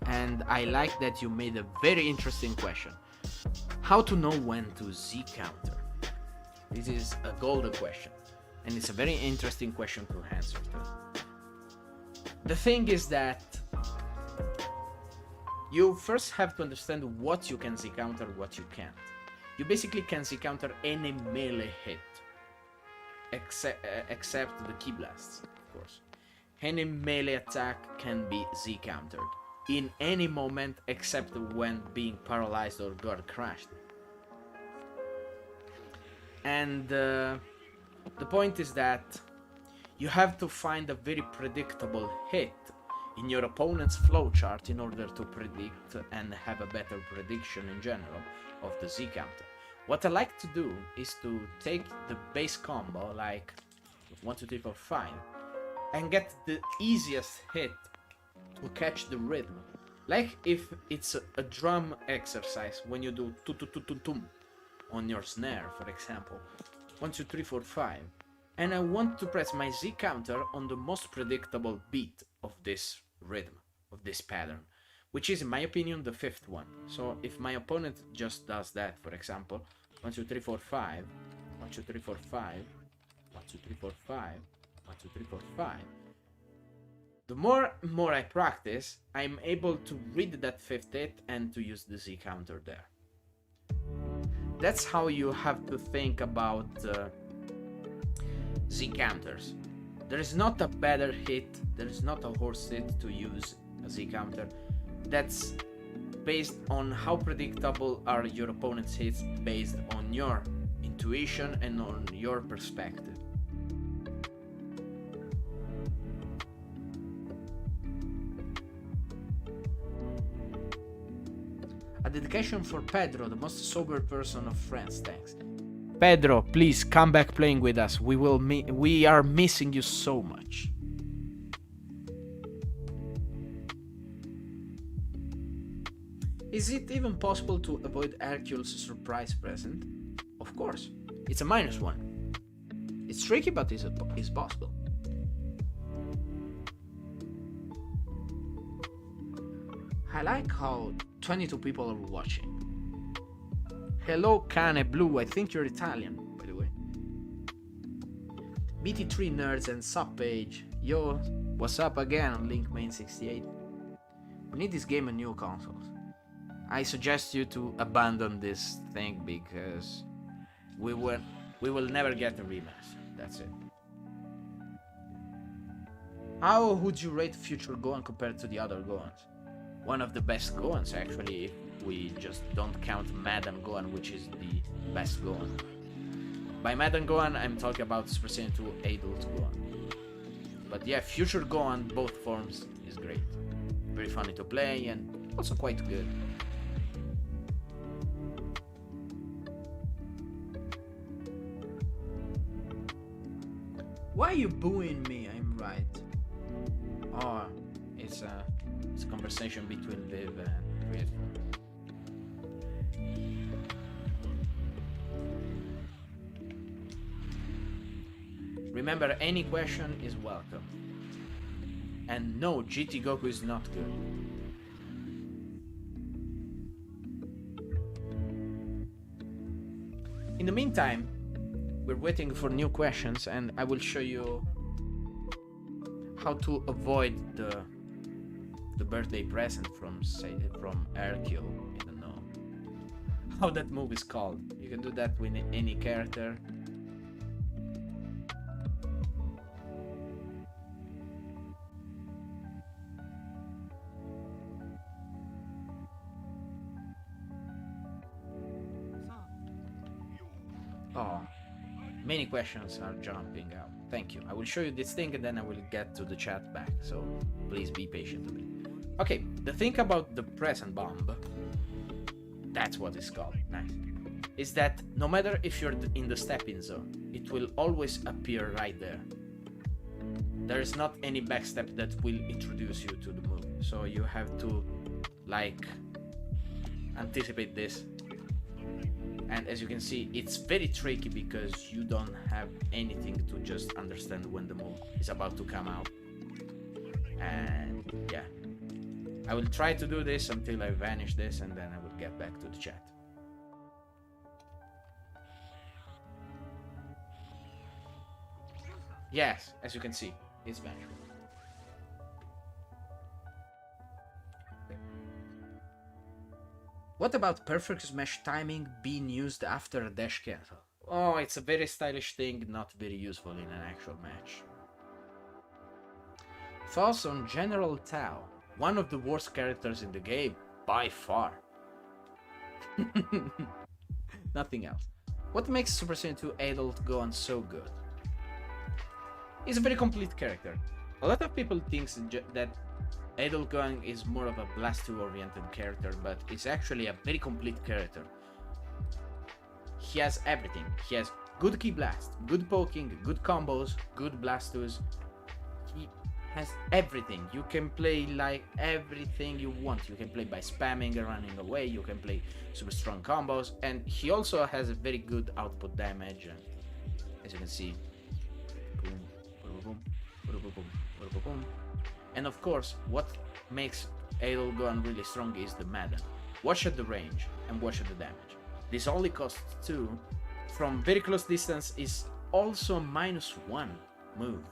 and I like that you made a very interesting question. How to know when to Z counter? This is a golden question, and it's a very interesting question to answer to. The thing is that you first have to understand what you can Z counter, what you can't. You basically can Z counter any melee hit, except the key blasts, of course. Any melee attack can be Z countered in any moment except when being paralyzed or guard crashed. And the point is that you have to find a very predictable hit in your opponent's flowchart in order to predict and have a better prediction in general of the Z counter. What I like to do is to take the base combo, like 1, 2, 3, 4, 5, and get the easiest hit to catch the rhythm. Like if it's a drum exercise, when you do tu-tu-tu-tu-tum on your snare, for example. 1, 2, 3, 4, 5. And I want to press my Z counter on the most predictable beat of this rhythm, of this pattern, which is, in my opinion, the 5th one. So if my opponent just does that, for example, 1, 2, 3, 4, 5, 1, 2, 3, 4, 5, 1, 2, 3, 4, 5, 1, 2, 3, 4, 5. The more I practice, I'm able to read that 5th hit and to use the Z counter there. That's how you have to think about Z counters. There is not a better hit, there is not a worse hit to use a Z counter. That's based on how predictable are your opponent's hits, based on your intuition and on your perspective. A dedication for Pedro, the most sober person of France. Thanks. Pedro, please come back playing with us. We are missing you so much. Is it even possible to avoid Hercule's surprise present? Of course. It's a -1. It's tricky, but it's possible. I like how 22 people are watching. Hello, Cane Blue. I think you're Italian, by the way. BT3 nerds and sub page. Yo, what's up again on Link Main 68? We need this game and new consoles. I suggest you to abandon this thing because we will never get a remaster. That's it. How would you rate future Gohan compared to the other Gohans? One of the best Gohans, actually, if we just don't count Madden Gohan, which is the best Gohan. By Madden Gohan, I'm talking about Super Saiyan 2 Adult Gohan. But yeah, future Gohan, both forms, is great. Very funny to play and also quite good. Why are you booing me? I'm right. Oh, it's a conversation between Viv and Riff. Remember, any question is welcome. And no, GT Goku is not good. In the meantime, we're waiting for new questions, and I will show you how to avoid the birthday present from Hercule. I don't know how that move is called. You can do that with any character. Oh, many questions are jumping out. Thank you. I will show you this thing and then I will get to the chat back. So please be patient with me. Okay, the thing about the present bomb, that's what it's called, nice, is that no matter if you're in the step-in zone, it will always appear right there. There is not any backstep that will introduce you to the move. So you have to, like, anticipate this. And as you can see, it's very tricky because you don't have anything to just understand when the move is about to come out. And yeah, I will try to do this until I vanish this and then I will get back to the chat. Yes, as you can see, it's vanished. What about perfect smash timing being used after a dash cancel? Oh, it's a very stylish thing, not very useful in an actual match. Thoughts on General Tao, one of the worst characters in the game, by far. Nothing else. What makes Super Saiyan 2 Adult Gohan so good? He's a very complete character. A lot of people think that Adult Gohan is more of a Blast 2 oriented character, but it's actually a very complete character. He has everything. He has good Ki Blast, good poking, good combos, good Blast 2s. He has everything. You can play like everything you want. You can play by spamming and running away. You can play super strong combos, and he also has a very good output damage. And as you can see, boom, boom, boom, boom, boom, boom. And of course, what makes Adult Gohan really strong is the Madden. Watch at the range and watch at the damage. This only costs 2. From very close distance is also a -1 move.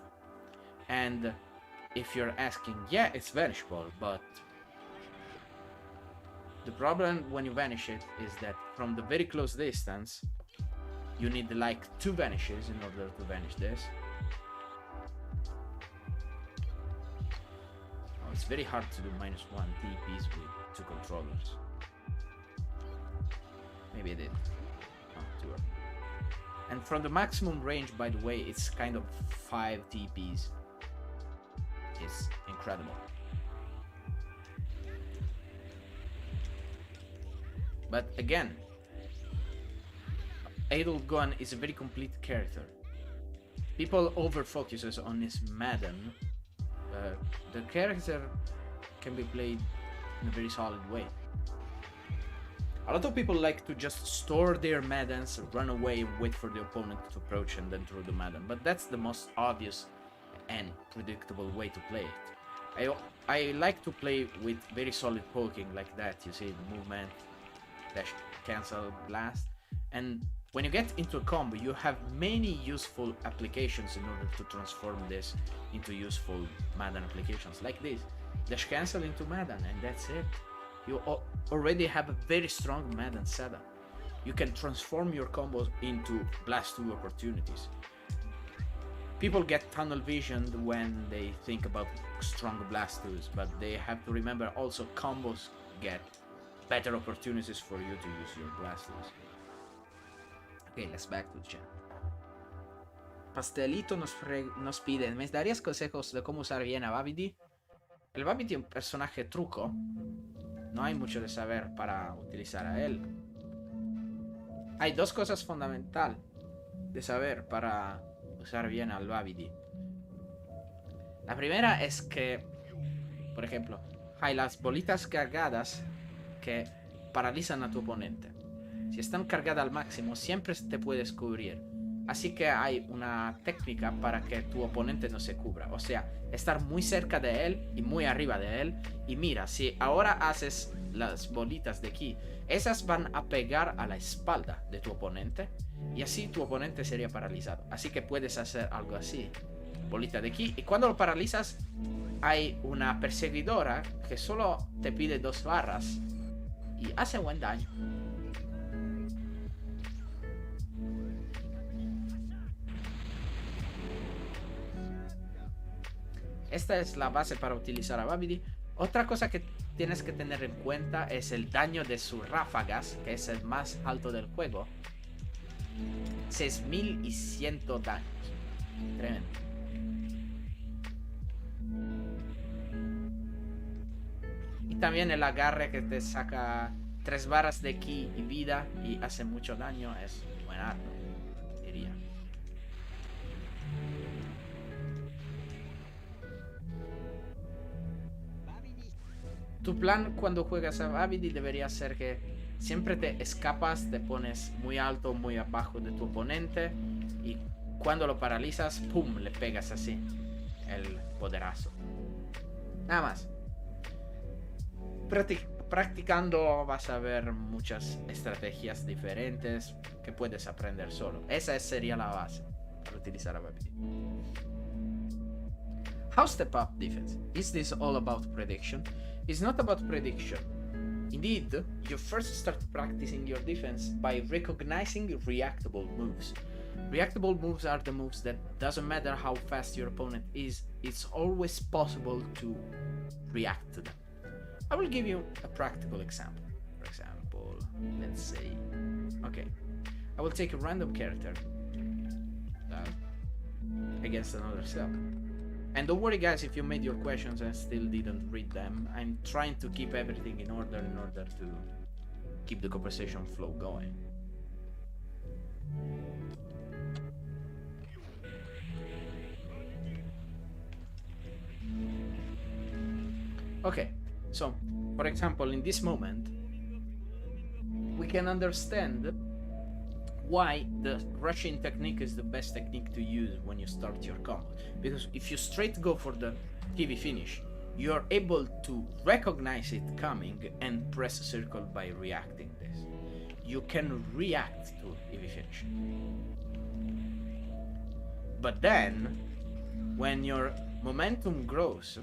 And if you're asking, yeah, it's vanishable, but the problem when you vanish it is that from the very close distance, you need like 2 vanishes in order to vanish this. It's very hard to do -1 TPs with 2 controllers. Maybe I did. Oh, too early. And from the maximum range, by the way, it's kind of 5 TPs. It's incredible. But again, Adult Gohan is a very complete character. People over-focuses on his Madden. The character can be played in a very solid way. A lot of people like to just store their Maddens, run away, wait for the opponent to approach and then throw the Madden, but that's the most obvious and predictable way to play it. I like to play with very solid poking like that, you see, the movement, dash, cancel, blast, and when you get into a combo, you have many useful applications in order to transform this into useful Madden applications, like this. Dash cancel into Madden, and that's it. You already have a very strong Madden setup. You can transform your combos into Blast 2 opportunities. People get tunnel visioned when they think about strong Blast 2s, but they have to remember also combos get better opportunities for you to use your Blast 2s. Okay, let's back to the chat. Pastelito nos pide, ¿me darías consejos de cómo usar bien a Babidi? El Babidi es un personaje truco. No hay mucho de saber para utilizar a él. Hay 2 cosas fundamentales de saber para usar bien al Babidi. La primera es que, por ejemplo, hay las bolitas cargadas que paralizan a tu oponente. Si están cargadas al máximo, siempre te puedes cubrir. Así que hay una técnica para que tu oponente no se cubra. O sea, estar muy cerca de él y muy arriba de él. Y mira, si ahora haces las bolitas de aquí, esas van a pegar a la espalda de tu oponente. Y así tu oponente sería paralizado. Así que puedes hacer algo así. Bolita de aquí. Y cuando lo paralizas, hay una perseguidora que solo te pide 2 barras. Y hace buen daño. Esta es la base para utilizar a Babidi. Otra cosa que tienes que tener en cuenta es el daño de sus ráfagas, que es el más alto del juego. 6100 daños. Tremendo. Y también el agarre que te saca 3 barras de ki y vida y hace mucho daño. Es buen arma, diría. Tu plan cuando juegas a Babidi debería ser que siempre te escapas, te pones muy alto o muy abajo de tu oponente y cuando lo paralizas, ¡pum!, le pegas así el poderazo. Nada más. Practicando vas a ver muchas estrategias diferentes que puedes aprender solo. Esa sería la base para utilizar a Babidi. How step up defense? Is this all about prediction? It's not about prediction. Indeed, you first start practicing your defense by recognizing reactable moves. Reactable moves are the moves that doesn't matter how fast your opponent is, it's always possible to react to them. I will give you a practical example. For example, let's say, okay, I will take a random character against another cell. And don't worry guys if you made your questions and still didn't read them. I'm trying to keep everything in order to keep the conversation flow going. Okay, so for example in this moment we can understand why the rushing technique is the best technique to use when you start your combo. Because if you straight go for the TV finish, you're able to recognize it coming and press a circle by reacting this. You can react to TV finish. But then, when your momentum grows,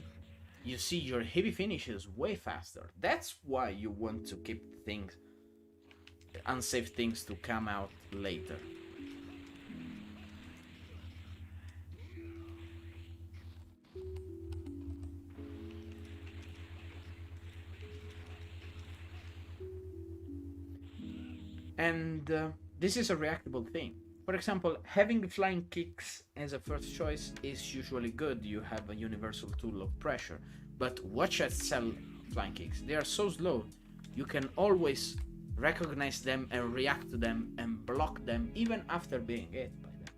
you see your heavy finishes way faster. That's why you want to keep things, unsafe things to come out later. And this is a reactable thing. For example, having flying kicks as a first choice is usually good. You have a universal tool of pressure. But watch out cell flying kicks. They are so slow, you can always recognize them and react to them and block them even after being hit by them.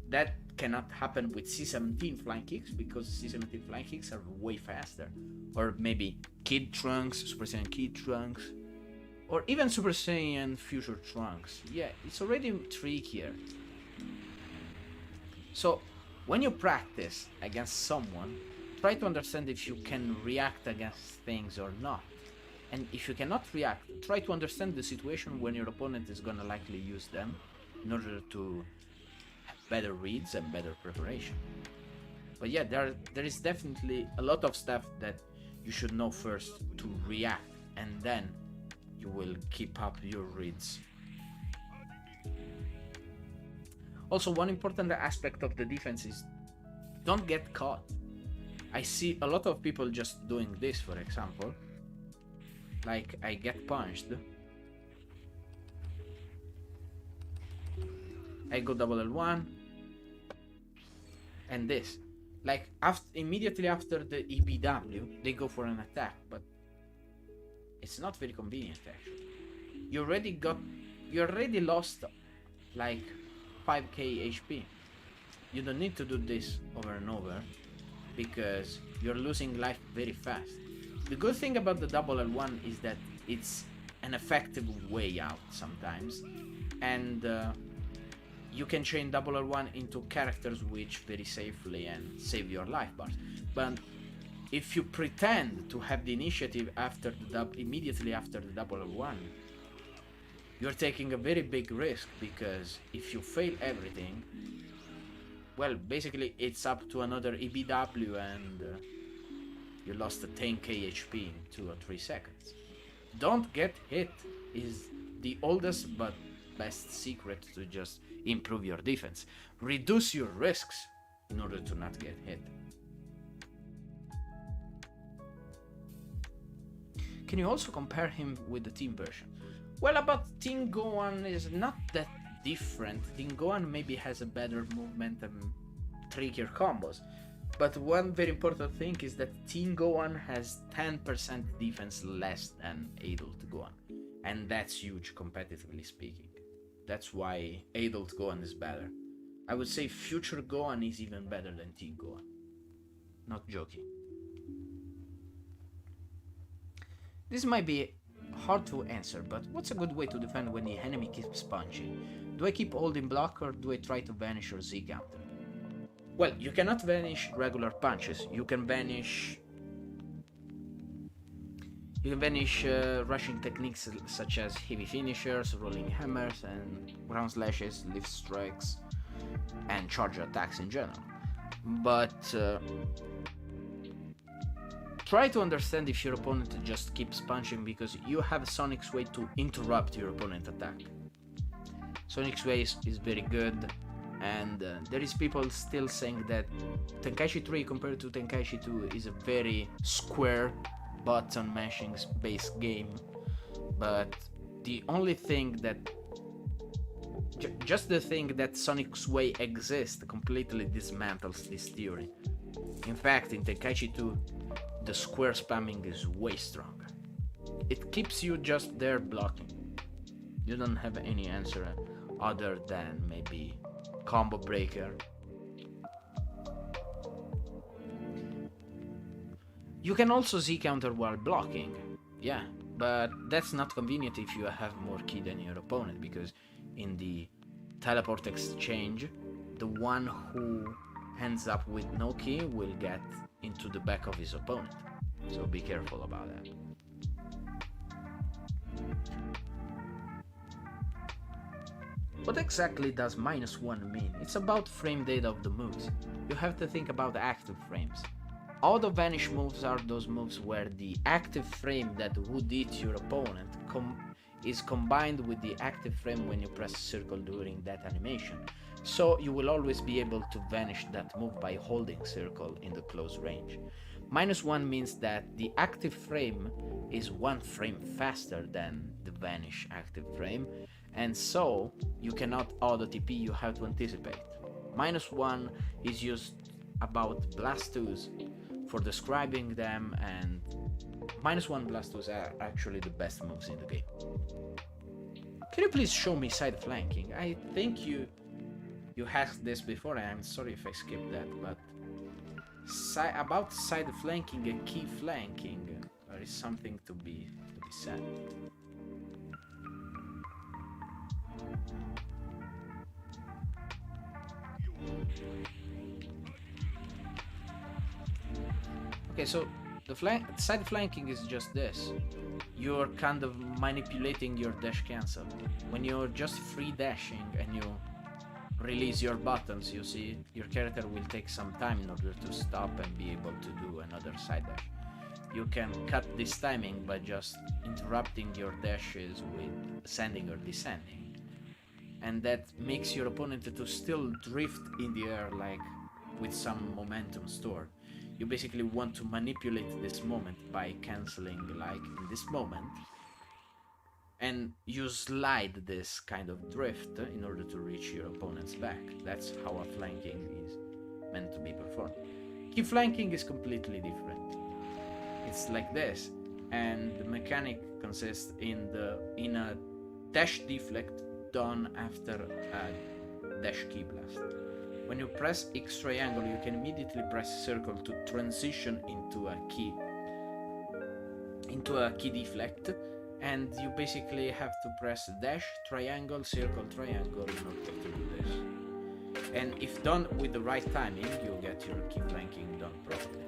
That cannot happen with C17 flying kicks because C17 flying kicks are way faster. Or maybe Kid Trunks, Super Saiyan Kid Trunks, or even Super Saiyan Future Trunks. Yeah, it's already trickier. So when you practice against someone, try to understand if you can react against things or not. And if you cannot react, try to understand the situation when your opponent is gonna likely use them in order to have better reads and better preparation. But yeah, there is definitely a lot of stuff that you should know first to react, and then you will keep up your reads. Also, one important aspect of the defense is don't get caught. I see a lot of people just doing this, for example. Like, I get punched, I go double L1, and this. Like, immediately after the EBW, they go for an attack, but it's not very convenient actually. You already lost like 5k HP. you don't need to do this over and over because you're losing life very fast. The good thing about the double L1 is that it's an effective way out sometimes, and you can chain double L1 into character switch very safely and save your life bars. But if you pretend to have the initiative after the immediately after the double L1, you're taking a very big risk, because if you fail everything, well, basically it's up to another EBW and you lost a 10k HP in 2 or 3 seconds. Don't get hit is the oldest but best secret to just improve your defense. Reduce your risks in order to not get hit. Can you also compare him with the team version? Well, about Team Gohan is not that different. Team Gohan maybe has a better movement and trickier combos. But one very important thing is that Team Gohan has 10% defense less than Adult Gohan. And that's huge competitively speaking. That's why Adult Gohan is better. I would say Future Gohan is even better than Team Gohan. Not joking. This might be hard to answer, but what's a good way to defend when the enemy keeps punching? Do I keep holding block or do I try to vanish or Z counter? Well, you cannot vanish regular punches. You can vanish rushing techniques such as heavy finishers, rolling hammers, and ground slashes, lift strikes, and charge attacks in general. But try to understand if your opponent just keeps punching, because you have Sonic's way to interrupt your opponent's attack. Sonic's way is very good, and there is people still saying that Tenkaichi 3 compared to Tenkaichi 2 is a very square button mashing based game, but the only thing that just the thing that Sonic's way exists completely dismantles this theory. In fact, in Tenkaichi 2 the square spamming is way stronger. It keeps you just there blocking. You don't have any answer other than maybe combo breaker. You can also Z counter while blocking, yeah, but that's not convenient if you have more ki than your opponent, because in the teleport exchange, the one who ends up with no ki will get into the back of his opponent, so be careful about that. What exactly does -1 mean? It's about frame data of the moves. You have to think about active frames. All the Vanish moves are those moves where the active frame that would hit your opponent is combined with the active frame when you press circle during that animation. So you will always be able to vanish that move by holding circle in the close range. -1 means that the active frame is 1 frame faster than the Vanish active frame, and so you cannot auto TP, you have to anticipate. -1 is used about Blastus for describing them, and -1 Blastus are actually the best moves in the game. Can you please show me side flanking? I think you asked this before, and I'm sorry if I skipped that, but about side flanking and key flanking, there is something to be said. Okay, so the side flanking is just this. You're kind of manipulating your dash cancel. When you're just free dashing and you release your buttons, you see your character will take some time in order to stop and be able to do another side dash. You can cut this timing by just interrupting your dashes with ascending or descending, and that makes your opponent to still drift in the air, like with some momentum stored. You basically want to manipulate this moment by canceling, like in this moment, and you slide this kind of drift in order to reach your opponent's back. That's how a flanking is meant to be performed. Key flanking is completely different. It's like this, and the mechanic consists in a dash deflect done after a dash key blast. When you press X triangle, you can immediately press circle to transition into a key deflect, and you basically have to press dash, triangle, circle, triangle in order to do this. And if done with the right timing, you'll get your key flanking done properly.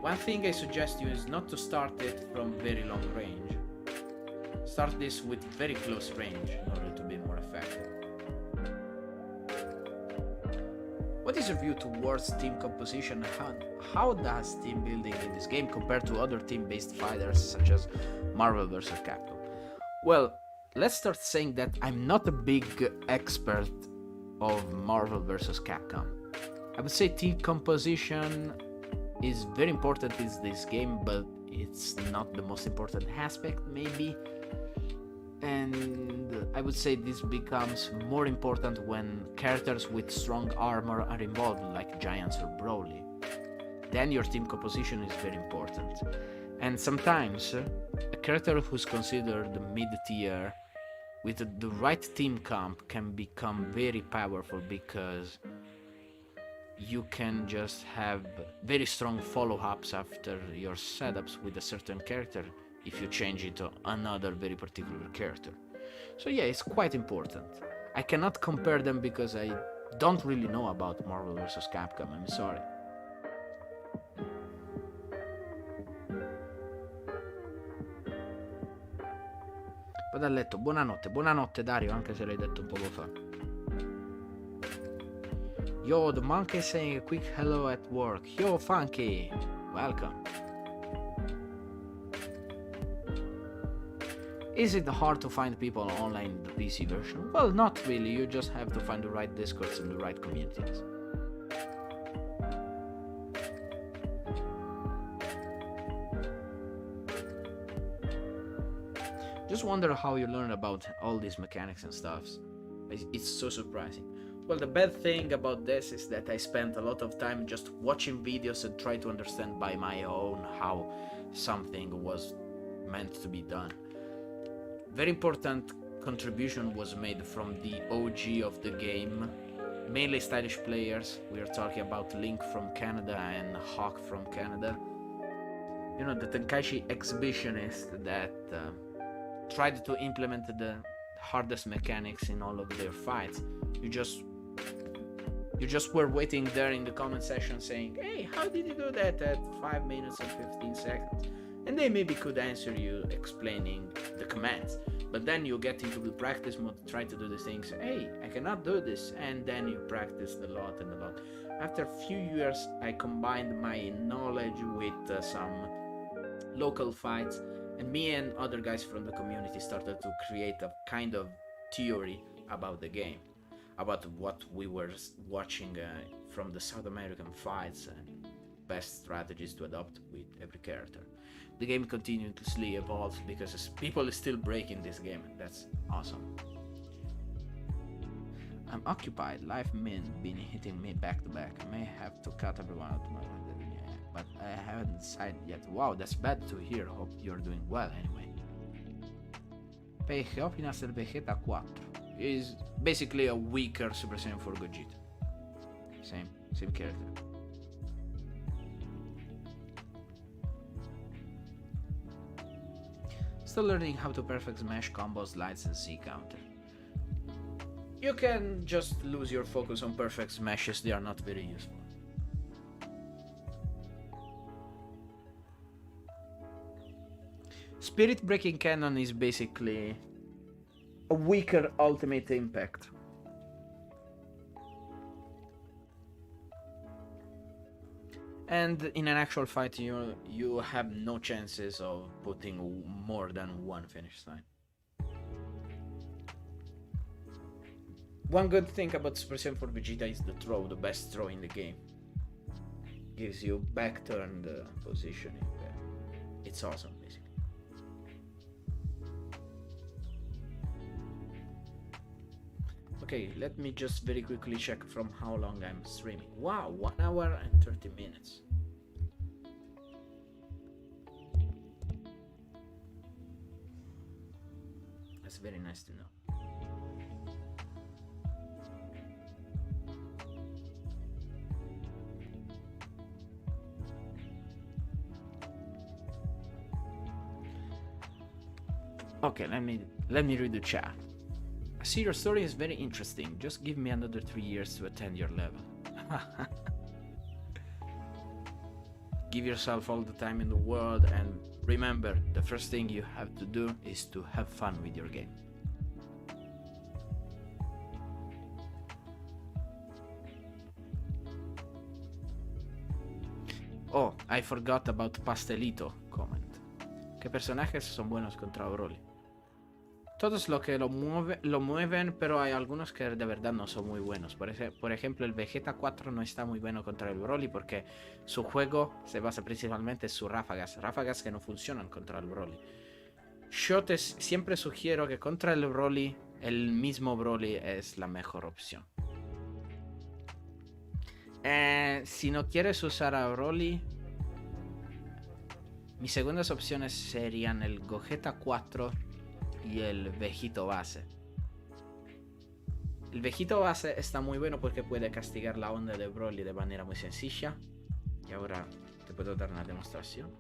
One thing I suggest you is not to start it from very long range. Start this with very close range in order to be more effective. What is your view towards team composition? How does team building in this game compare to other team-based fighters such as Marvel vs. Capcom? Well, let's start saying that I'm not a big expert of Marvel vs. Capcom. I would say team composition is very important in this game, but it's not the most important aspect maybe. And I would say this becomes more important when characters with strong armor are involved, like Giants or Broly. Then your team composition is very important. And sometimes a character who's considered mid-tier with the right team comp can become very powerful, because you can just have very strong follow-ups after your setups with a certain character if you change it to another very particular character. So yeah, it's quite important. I cannot compare them because I don't really know about Marvel vs. Capcom, I'm sorry. Vado a letto, buonanotte Dario, anche se l'hai detto un poco fa. Yo, the monkey saying a quick hello at work. Yo, Funky, welcome. Is it hard to find people online in the PC version? Well, not really, you just have to find the right discords and the right communities. Just wonder how you learn about all these mechanics and stuffs. It's so surprising. Well, the bad thing about this is that I spent a lot of time just watching videos and try to understand by my own how something was meant to be done. Very important contribution was made from the OG of the game, mainly stylish players. We are talking about Link from Canada and Hawk from Canada. You know, the Tenkaichi exhibitionist that tried to implement the hardest mechanics in all of their fights. You just were waiting there in the comment section saying, hey, how did you do that at 5 minutes and 15 seconds? And they maybe could answer you explaining the commands. But then you get into the practice mode, try to do the things, hey, I cannot do this, and then you practice a lot and a lot. After a few years, I combined my knowledge with some local fights, and me and other guys from the community started to create a kind of theory about the game, about what we were watching from the South American fights and best strategies to adopt with every character. The game continuously evolves because people are still breaking this game, and that's awesome. I'm occupied. Life been hitting me back to back. I may have to cut everyone out, but I haven't decided yet. Wow, that's bad to hear. Hope you're doing well anyway. Optinas del Vegeta 4 is basically a weaker Super Saiyan 4 Gogeta. Same character. Still learning how to perfect smash combos, lights and C counter. You can just lose your focus on perfect smashes, they are not very useful. Spirit Breaking Cannon is basically a weaker ultimate impact. And in an actual fight, you have no chances of putting more than one finish line. One good thing about Super Saiyan 4 Vegeta is the throw, the best throw in the game. Gives you back turned positioning. It's awesome, basically. Okay, let me just very quickly check from how long I'm streaming. Wow, 1 hour and 30 minutes. That's very nice to know. Okay, let me read the chat. I see your story is very interesting. Just give me another 3 years to attend your level. Give yourself all the time in the world, and remember, the first thing you have to do is to have fun with your game. Oh, I forgot about Pastelito comment. ¿Qué personajes son buenos contra Broly? Todos los que lo mueven, pero hay algunos que de verdad no son muy buenos. Por ejemplo, el Vegeta 4 no está muy bueno contra el Broly porque su juego se basa principalmente en sus ráfagas que no funcionan contra el Broly. Yo siempre sugiero que contra el Broly, el mismo Broly es la mejor opción. Si no quieres usar a Broly, mis segundas opciones serían el Gogeta 4 y el Vegito base. El Vegito base está muy bueno porque puede castigar la onda de Broly de manera muy sencilla. Y ahora te puedo dar una demostración,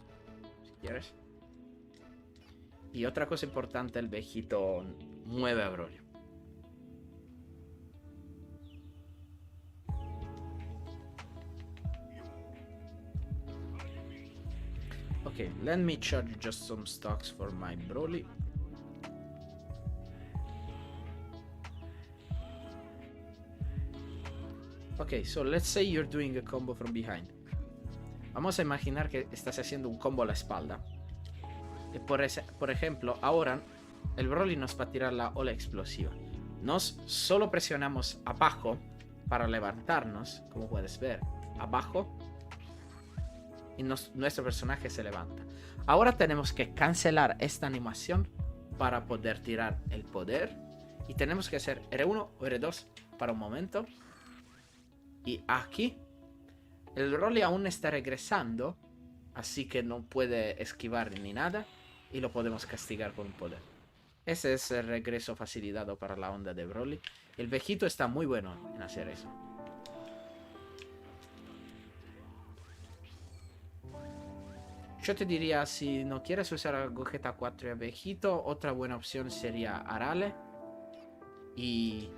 si quieres. Y otra cosa importante, el Vegito mueve a Broly. Okay, let me charge just some stocks for my Broly. Ok, so let's say you're doing a combo from behind. Vamos a imaginar que estás haciendo un combo a la espalda. Y por ejemplo, ahora el Broly nos va a tirar la ola explosiva. Nos solo presionamos abajo para levantarnos, como puedes ver, abajo. Y nuestro personaje se levanta. Ahora tenemos que cancelar esta animación para poder tirar el poder. Y tenemos que hacer R1 o R2 para un momento. Y aquí el Broly aún está regresando, así que no puede esquivar ni nada. Y lo podemos castigar con un poder. Ese es el regreso facilitado para la onda de Broly. El Vegito está muy bueno en hacer eso. Yo te diría, si no quieres usar a Gogeta 4 y a Vegito, otra buena opción sería Arale y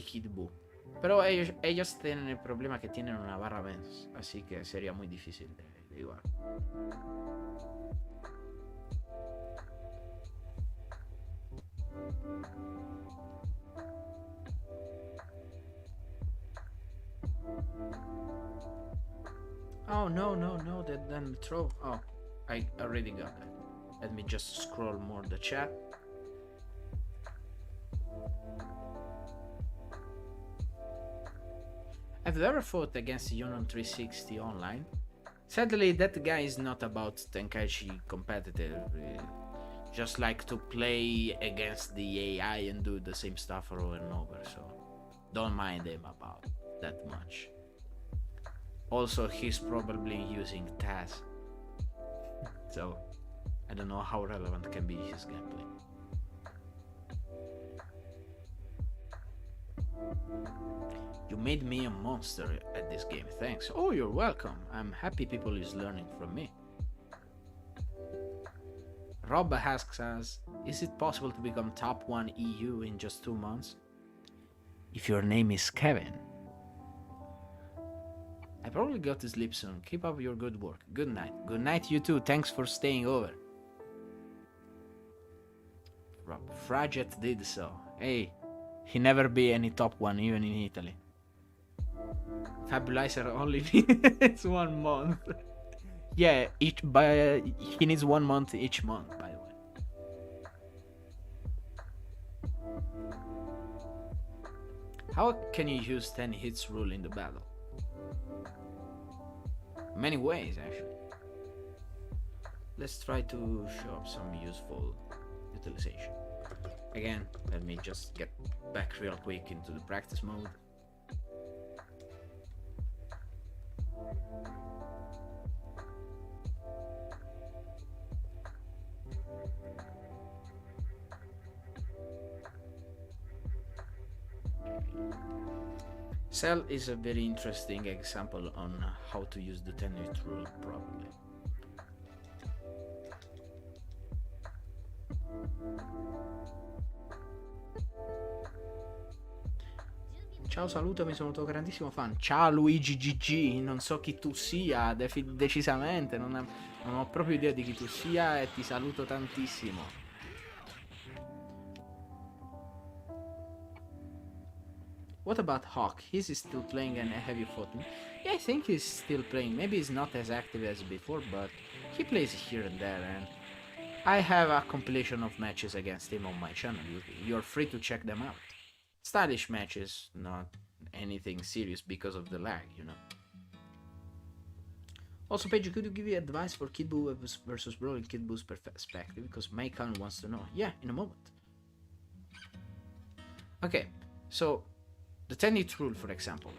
Kid Buu. Pero ellos tienen el problema que tienen una barra menos, así que sería muy difícil de igual. Oh, no, that didn't throw. Oh, I already got that. Let me just scroll more the chat. Have you ever fought against Union 360 online? Sadly, that guy is not about Tenkaichi competitive. Just like to play against the AI and do the same stuff over and over, so don't mind him about that much. Also, he's probably using Taz, so I don't know how relevant can be his gameplay. You made me a monster at this game, thanks. Oh, you're welcome. I'm happy people is learning from me. Rob asks us, is it possible to become top 1 EU in just 2 months? If your name is Kevin. I probably got to sleep soon. Keep up your good work. Good night. Good night, you too. Thanks for staying over. Rob Fraget did so. Hey, he never be any top 1, even in Italy. Fabulizer only needs 1 month. Yeah, he needs 1 month each month, by the way. How can you use 10 hits rule in the battle? Many ways, actually. Let's try to show up some useful utilization. Again, let me just get back real quick into the practice mode. Cell is a very interesting example on how to use the 10-hit rule properly. Ciao, salutami, sono tuo grandissimo fan. Ciao Luigi GG, non so chi tu sia, decisamente, non ho proprio idea di chi tu sia e ti saluto tantissimo. What about Hawk? Is he still playing and have you fought him? Yeah, I think he's still playing. Maybe he's not as active as before, but he plays here and there, and I have a compilation of matches against him on my channel. You're free to check them out. Stylish matches, not anything serious because of the lag, you know. Also, Paige, could you give me advice for Kid Buu versus Broly in Kid Buu's perspective? Because Maycon wants to know. Yeah, in a moment. Okay, so the 10-hit rule, for example.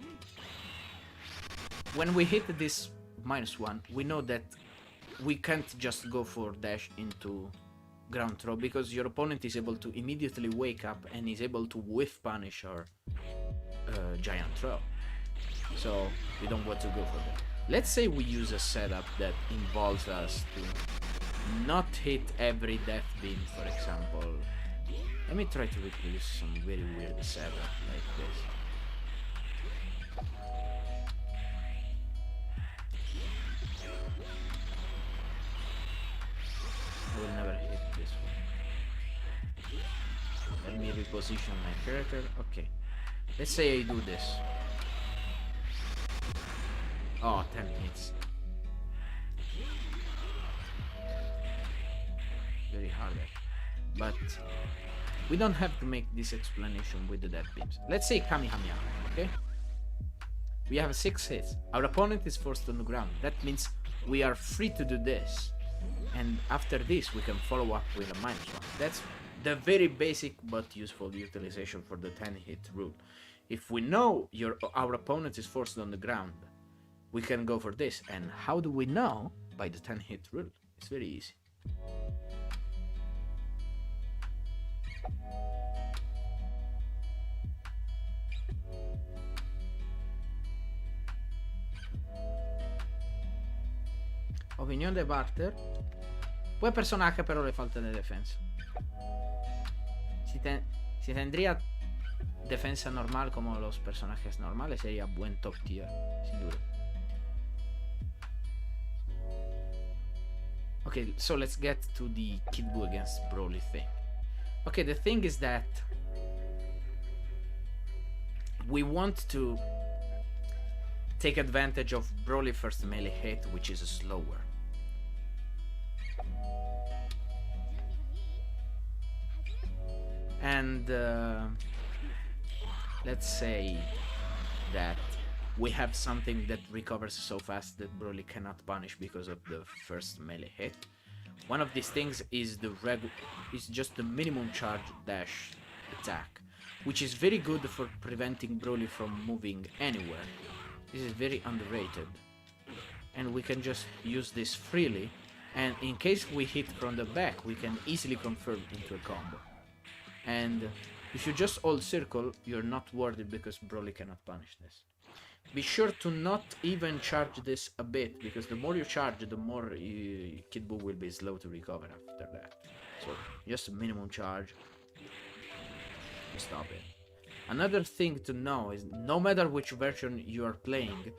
When we hit this -1, we know that we can't just go for dash into ground throw because your opponent is able to immediately wake up and is able to whiff punish or giant throw. So we don't want to go for that. Let's say we use a setup that involves us to not hit every death beam, for example. Let me try to reproduce some very weird setup like this. I will never hit this one. Let me reposition my character. Okay. Let's say I do this. Oh, 10 hits. Very hard. But we don't have to make this explanation with the death beams. Let's say Kamehameha, okay? We have 6 hits. Our opponent is forced on the ground. That means we are free to do this. And after this, we can follow up with a -1. That's the very basic but useful utilization for the 10-hit rule. If we know our opponent is forced on the ground, we can go for this. And how do we know? By the 10-hit rule. It's very easy. Opinión de Barter. Buen personaje, pero le falta de defensa. Si tendría defensa normal como los personajes normales, sería buen top tier, sin duda. Okay, so let's get to the Kid Buu against Broly thing. Okay, the thing is that we want to take advantage of Broly first melee hit, which is slower. And let's say that we have something that recovers so fast that Broly cannot punish because of the first melee hit. One of these things is just the minimum charge dash attack, which is very good for preventing Broly from moving anywhere. This is very underrated, and we can just use this freely, and in case we hit from the back, we can easily convert into a combo. And if you just hold circle, you're not worried because Broly cannot punish this. Be sure to not even charge this a bit, because the more you charge, the more Kid Buu will be slow to recover after that. So just a minimum charge. Stop it. Another thing to know is no matter which version you are playing,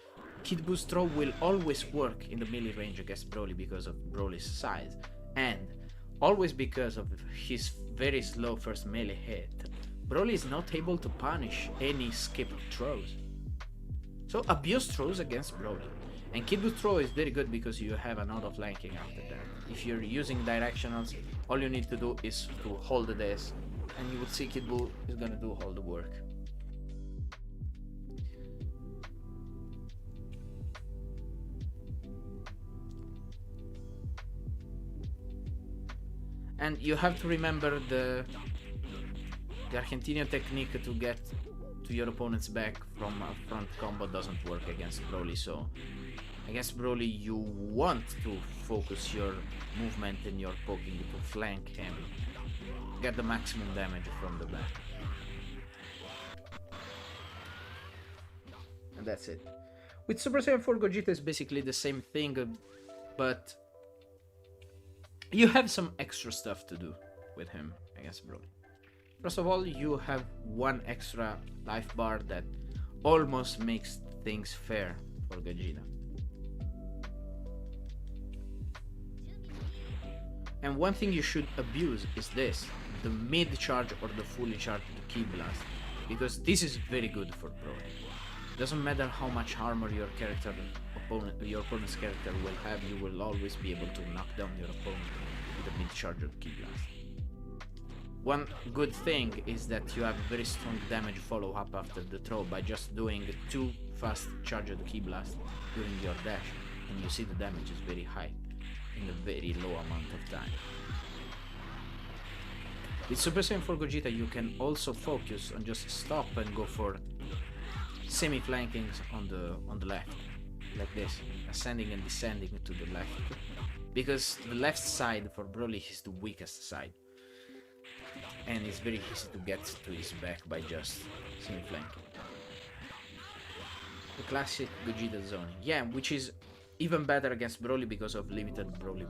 Kid Buu's throw will always work in the melee range against Broly because of Broly's size, and always because of his very slow first melee hit. Broly is not able to punish any skipped throws. So abuse throws against Broly. And Kid Buu's throw is very good because you have an auto flanking after that. If you're using directionals, all you need to do is to hold this, and you will see Kid Buu is gonna do all the work. And you have to remember the Argentinian technique to get to your opponent's back from a front combo doesn't work against Broly. So against Broly, you want to focus your movement and your poking to flank him, get the maximum damage from the back, and that's it. With Super Saiyan 4 Gogeta is basically the same thing, but you have some extra stuff to do. with him against Broly. First of all, you have one extra life bar that almost makes things fair for Gogeta. And one thing you should abuse is this, the mid charge or the fully charged Ki Blast, because this is very good for Broly. Doesn't matter how much armor your opponent's character will have, you will always be able to knock down your opponent with a mid charge of Ki Blast. One good thing is that you have very strong damage follow-up after the throw by just doing 2 fast charged Ki Blast during your dash, and you see the damage is very high in a very low amount of time. With Super Saiyan 4 Gogeta you can also focus on just stop and go for semi-flankings on the left, like this, ascending and descending to the left, because the left side for Broly is the weakest side, and it's very easy to get to his back by just semi-flanking. The classic Gogeta zoning, yeah, which is even better against Broly because of limited Broly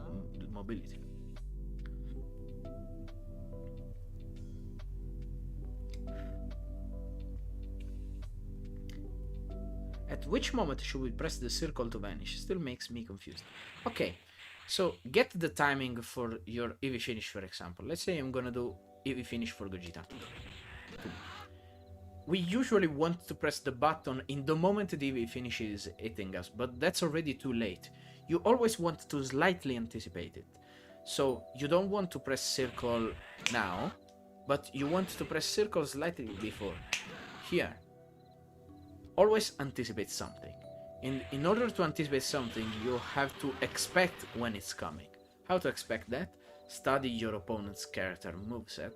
mobility. At which moment should we press the circle to vanish? Still makes me confused. Okay, so get the timing for your EV finish, for example. Let's say I'm gonna do EV finish for Gogeta. We usually want to press the button in the moment the EV finish is hitting us, but that's already too late. You always want to slightly anticipate it. So you don't want to press circle now, but you want to press circle slightly before. Here. Always anticipate something. In order to anticipate something, you have to expect when it's coming. How to expect that? Study your opponent's character moveset,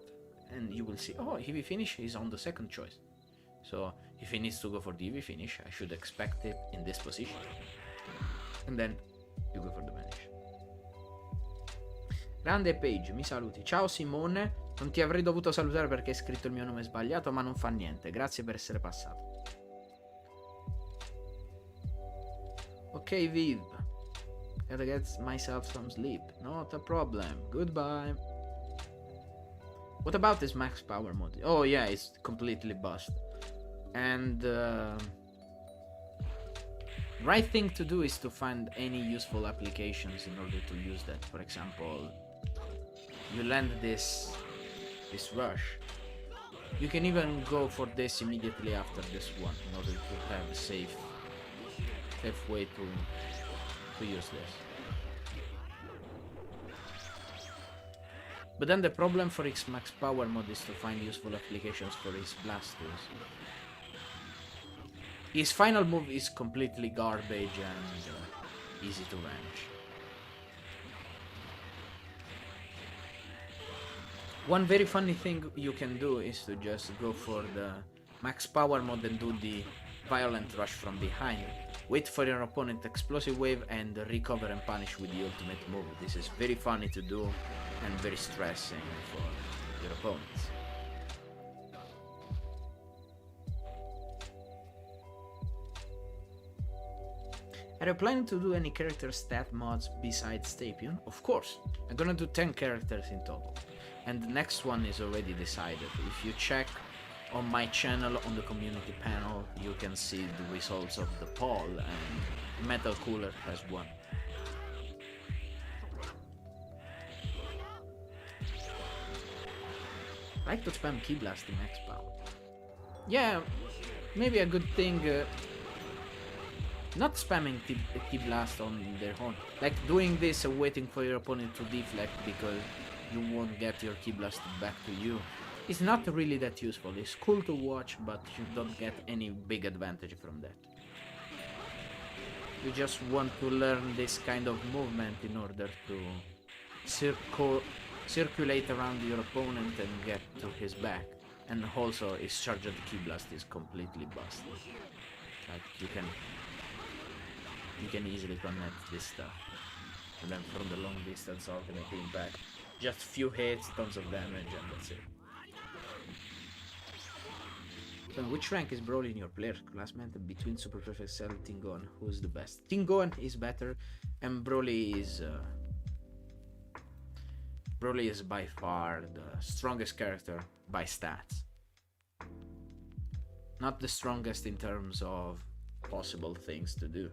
and you will see, oh, EV finish is on the second choice. So if he needs to go for the EV finish, I should expect it in this position. And then you go for the vanish. Grande Page, mi saluti. Ciao Simone, non ti avrei dovuto salutare perché hai scritto il mio nome sbagliato, ma non fa niente. Grazie per essere passato. Okay, Viv. Gotta get myself some sleep. Not a problem. Goodbye. What about this max power mode? Oh yeah, it's completely bust. And right thing to do is to find any useful applications in order to use that. For example, you land this rush. You can even go for this immediately after this one in order to have a safe way to use this. But then the problem for his max power mode is to find useful applications for his blast tools. His final move is completely garbage and easy to vanish. One very funny thing you can do is to just go for the max power mode and do the violent rush from behind. Wait for your opponent explosive wave and recover and punish with the ultimate move. This is very funny to do and very stressing for your opponents. Are you planning to do any character stat mods besides Tapion? Of course. I'm gonna do 10 characters in total. And the next one is already decided. If you check on my channel on the community panel, you can see the results of the poll, and Metal Cooler has won. I like to spam Ki Blast in max power. Yeah, maybe a good thing. Not spamming Ki Blast on their own, like doing this and waiting for your opponent to deflect because you won't get your Ki Blast back to you. It's not really that useful. It's cool to watch, but you don't get any big advantage from that. You just want to learn this kind of movement in order to circulate around your opponent and get to his back. And also his charged Ki Blast is completely busted. Like you can easily connect this stuff. And then from the long distance ultimate impact. Just few hits, tons of damage, and that's it. So which rank is Broly in your player classmate between Super Perfect Cell and Tingon? Who's the best? Tingon is better, and Broly is Broly is by far the strongest character by stats. Not the strongest in terms of possible things to do.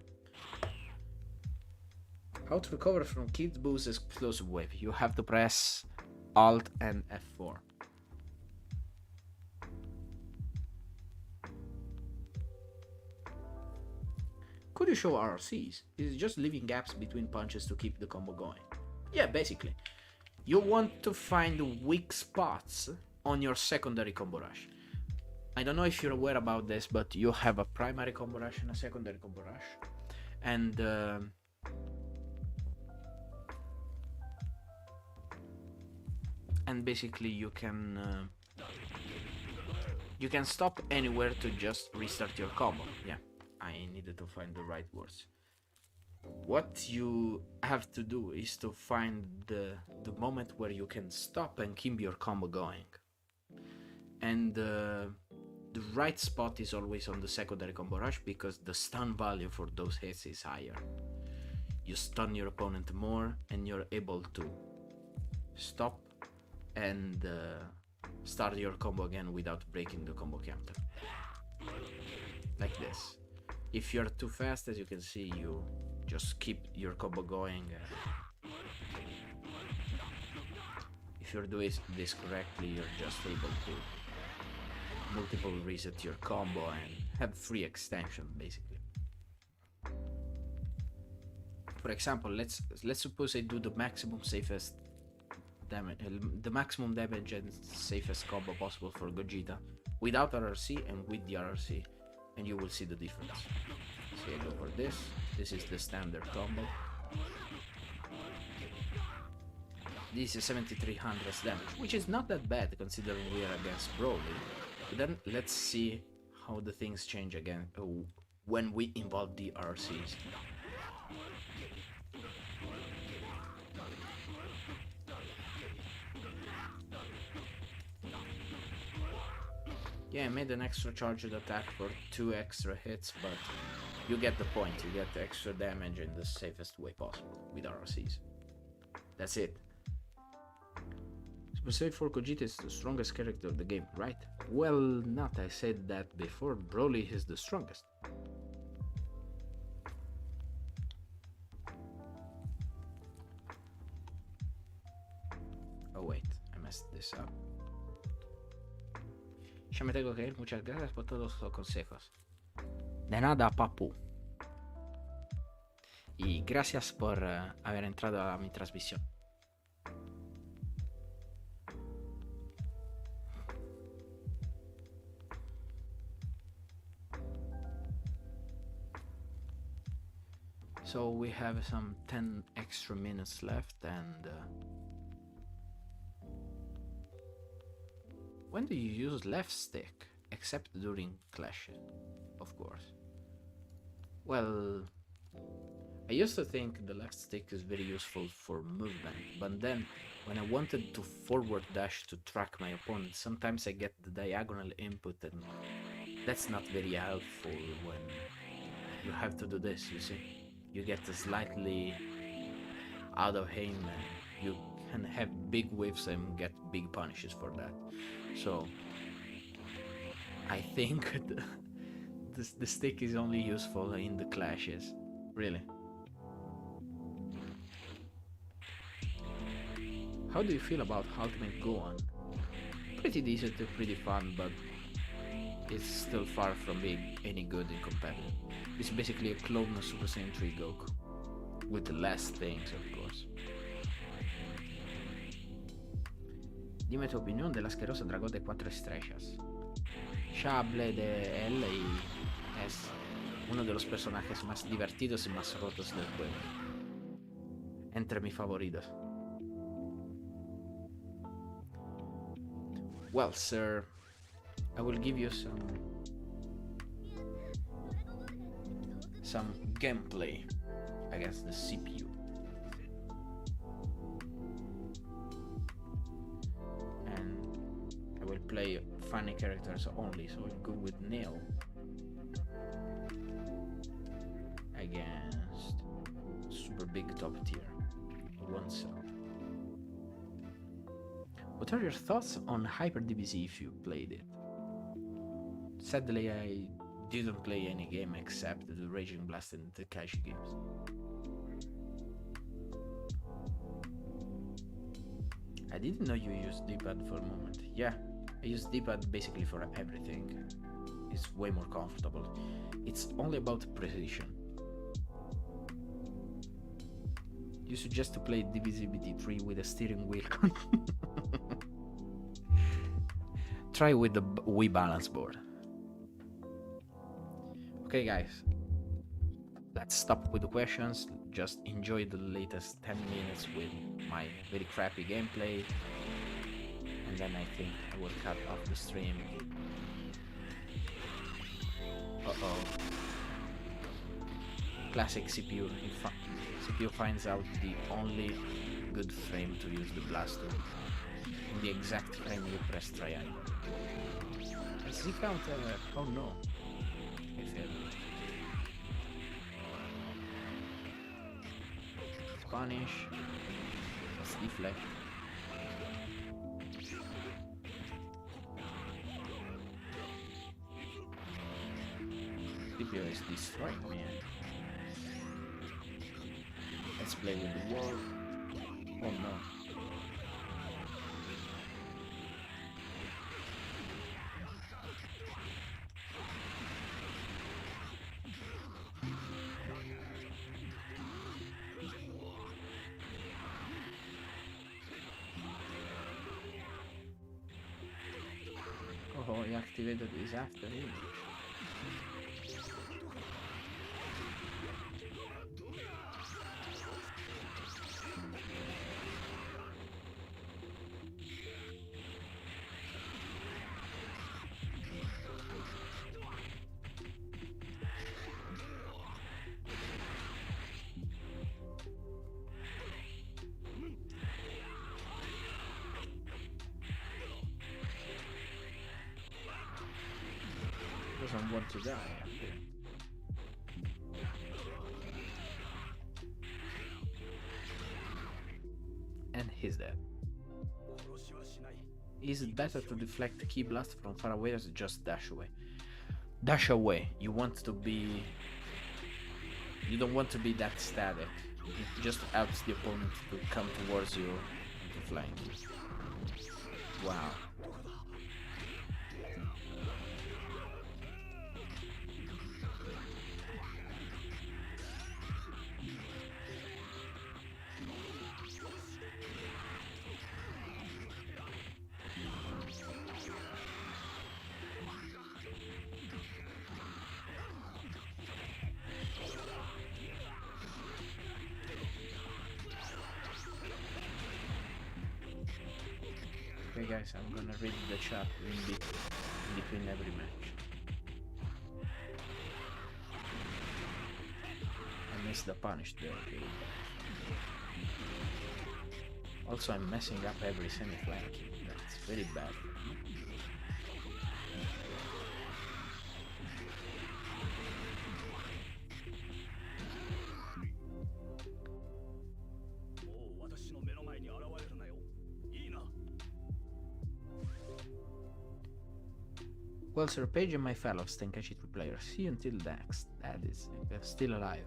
How to recover from Kid Boo's explosive wave? You have to press Alt and F4. Could you show RRCs? Is it just leaving gaps between punches to keep the combo going? Yeah, basically. You want to find weak spots on your secondary combo rush. I don't know if you're aware about this, but you have a primary combo rush and a secondary combo rush. And basically you can stop anywhere to just restart your combo. Yeah, I needed to find the right words. What you have to do is to find the moment where you can stop and keep your combo going. And the right spot is always on the secondary combo rush because the stun value for those hits is higher. You stun your opponent more and you're able to stop and start your combo again without breaking the combo counter. Like this. If you're too fast, as you can see, you just keep your combo going. If you're doing this correctly, you're just able to multiple reset your combo and have free extension, basically. For example, let's suppose I do the maximum safest damage, the maximum damage and safest combo possible for Gogeta without RRC and with the RRC, and you will see the difference. So I go for this. This is the standard combo. This is 7300 damage, which is not that bad considering we are against Broly. But then let's see how the things change again when we involve the RCs. Yeah, I made an extra charged attack for 2 extra hits, but you get the point. You get the extra damage in the safest way possible with RCs. That's it. Super Saiyan 4 Gogeta is the strongest character of the game, right? Well, not. I said that before. Broly is the strongest. Oh wait, I messed this up. Ya me tengo que ir. Muchas gracias por todos los consejos. De nada, papu. Y gracias por haber entrado a mi transmisión. So we have some 10 extra minutes left, and when do you use left stick? Except during clashes, of course. Well, I used to think the left stick is very useful for movement, but then when I wanted to forward dash to track my opponent, sometimes I get the diagonal input, and that's not very helpful when you have to do this, you see. You get slightly out of aim and you can have big whiffs and get big punishes for that. So I think the stick is only useful in the clashes, really. How do you feel about Ultimate Gohan? Pretty decent, pretty fun, but it's still far from being any good in competitive. It's basically a clone of Super Saiyan 3 Goku, with less things, of course. Dime tu opinión del asqueroso dragón de 4 estrellas. Shable de él y es uno de los personajes más divertidos y más rotos del juego. Entre mis favoritos. Well, sir, I will give you some gameplay against the CPU. And I will play funny characters only, so I'll go with Neil against super big top tier, one cell. What are your thoughts on Hyper DBZ if you played it? Sadly, I didn't play any game except the Raging Blast and the Kaishi games. I didn't know you used D-pad for a moment. Yeah, I use D-pad basically for everything. It's way more comfortable. It's only about precision. You suggest to play DBZ BT3 with a steering wheel. Try with the Wii balance board. Okay guys, let's stop with the questions. Just enjoy the latest 10 minutes with my very crappy gameplay, and then I think I will cut off the stream. Uh-oh. Classic CPU. CPU finds out the only good frame to use the blaster. In the exact frame you press triangle. Does he count? Oh no. I failed. Vanish. Let's deflect. CPU is destroying me. Let's play with the wall. Oh no. Oh, he activated his after image. Doesn't want to die. And he's dead. Is it better to deflect the key blast from far away or just dash away? Dash away. You don't want to be that static. It just helps the opponent to come towards you and to flank you. Wow. Okay guys, I'm gonna read the chat in between every match. I missed the punish there. Also, I'm messing up every semi-flanking. That's very bad. Well, Sir Page and my fellows Tenkaichi 2 players, see you until next. That is, still alive.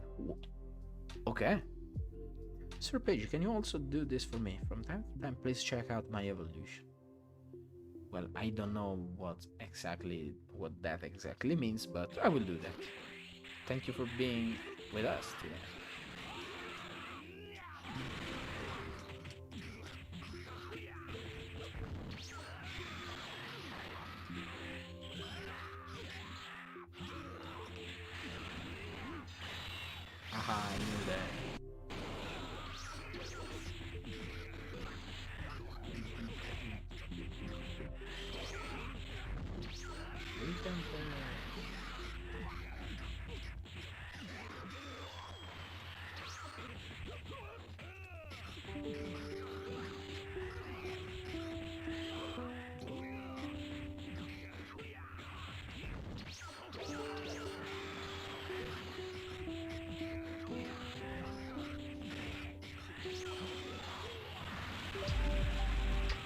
Okay. Sir Page, can you also do this for me? From time to time, please check out my evolution. Well, I don't know what that exactly means, but I will do that. Thank you for being with us today. Aha, I knew that.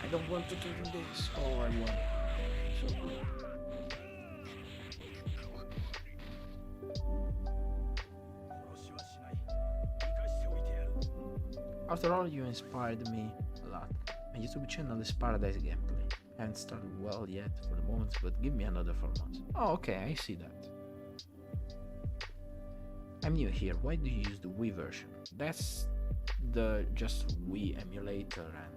I don't want to do this. Oh, I want. So good. After all, you inspired me a lot. My YouTube channel is Paradise Gameplay. I haven't started well yet for the moment, but give me another 4 months. Oh, okay, I see that. I'm new here. Why do you use the Wii version? That's the just Wii emulator, and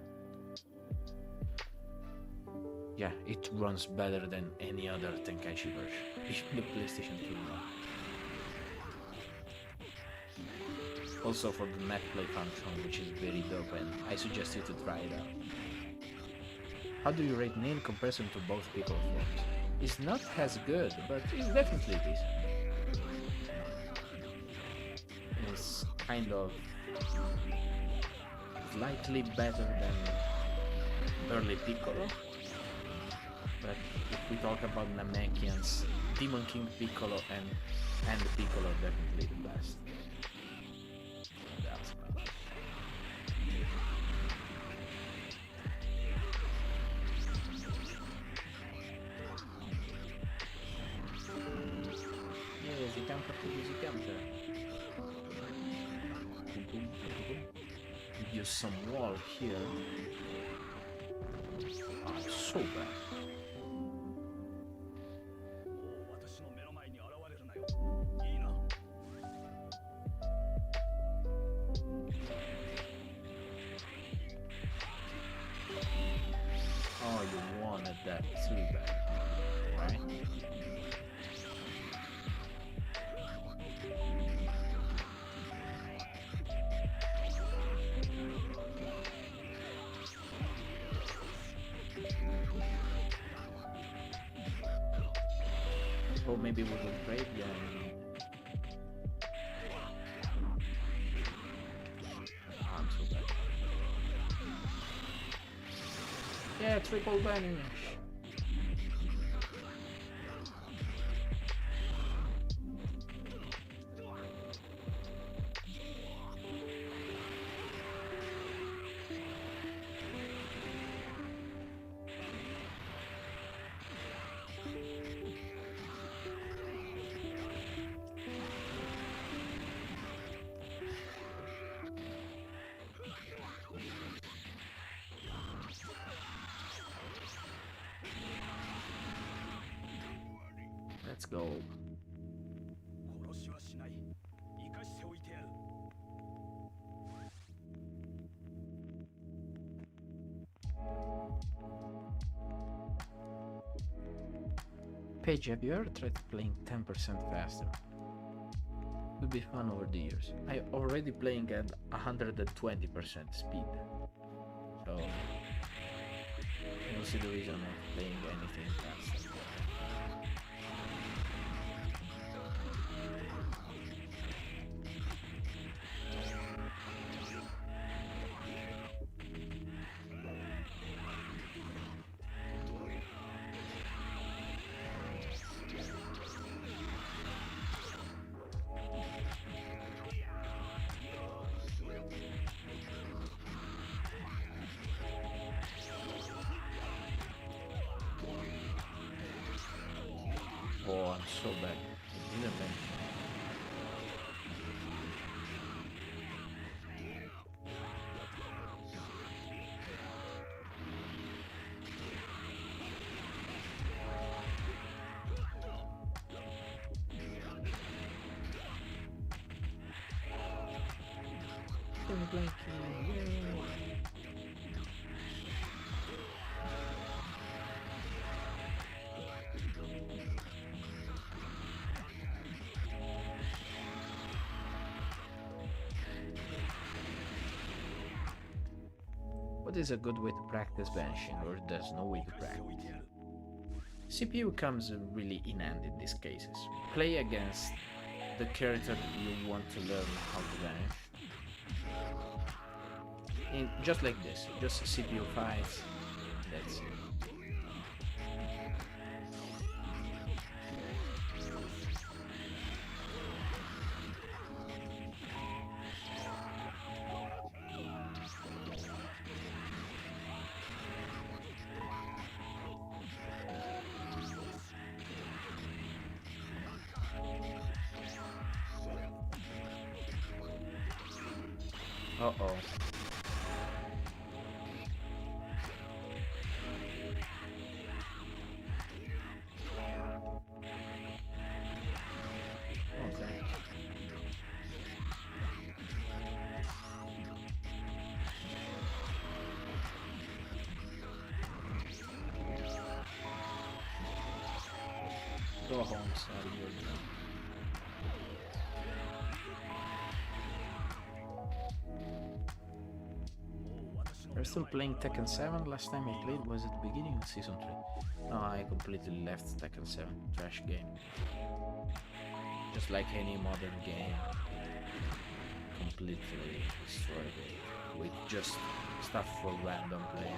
yeah, it runs better than any other Tenkaichi version. Even the PlayStation 2 one. Also for the net play function, which is very dope, and I suggest you to try it out. How do you rate Neil in comparison to both Piccolo forms? It's not as good, but it's definitely decent. It's kind of slightly better than early Piccolo, but if we talk about Namekians, Demon King Piccolo and Piccolo are definitely the best. That's about it. Yeah, si camper, si camper. Use some wall here. Oh, so bad. Oh, you wanted that too bad, right? Or maybe we will break them. Oh, I'm so bad. Yeah, triple Vanish. Let's go. Paige, have you ever tried playing 10% faster? Would be fun over the years. I'm already playing at 120% speed. So I don't see the reason of playing anything faster. Oh, I'm so bad. I didn't mention. What is a good way to practice banishing, or there's no way to practice? CPU comes really in hand in these cases. Play against the character you want to learn how to banish. Just like this, just CPU fights, that's it. Uh-oh. Okay. Go home, sorry. You're still playing Tekken 7? Last time I played was at the beginning of Season 3. No, I completely left Tekken 7. Trash game. Just like any modern game. Completely destroyed it. With just stuff for random players.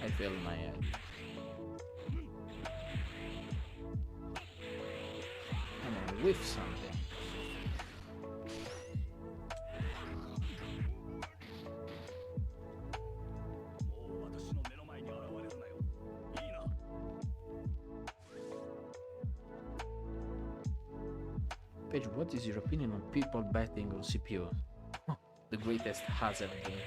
I feel my head. I'm gonna whiff something. Paige, what is your opinion on people betting on CPU? The greatest hazard game.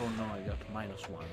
Oh no, I got -1.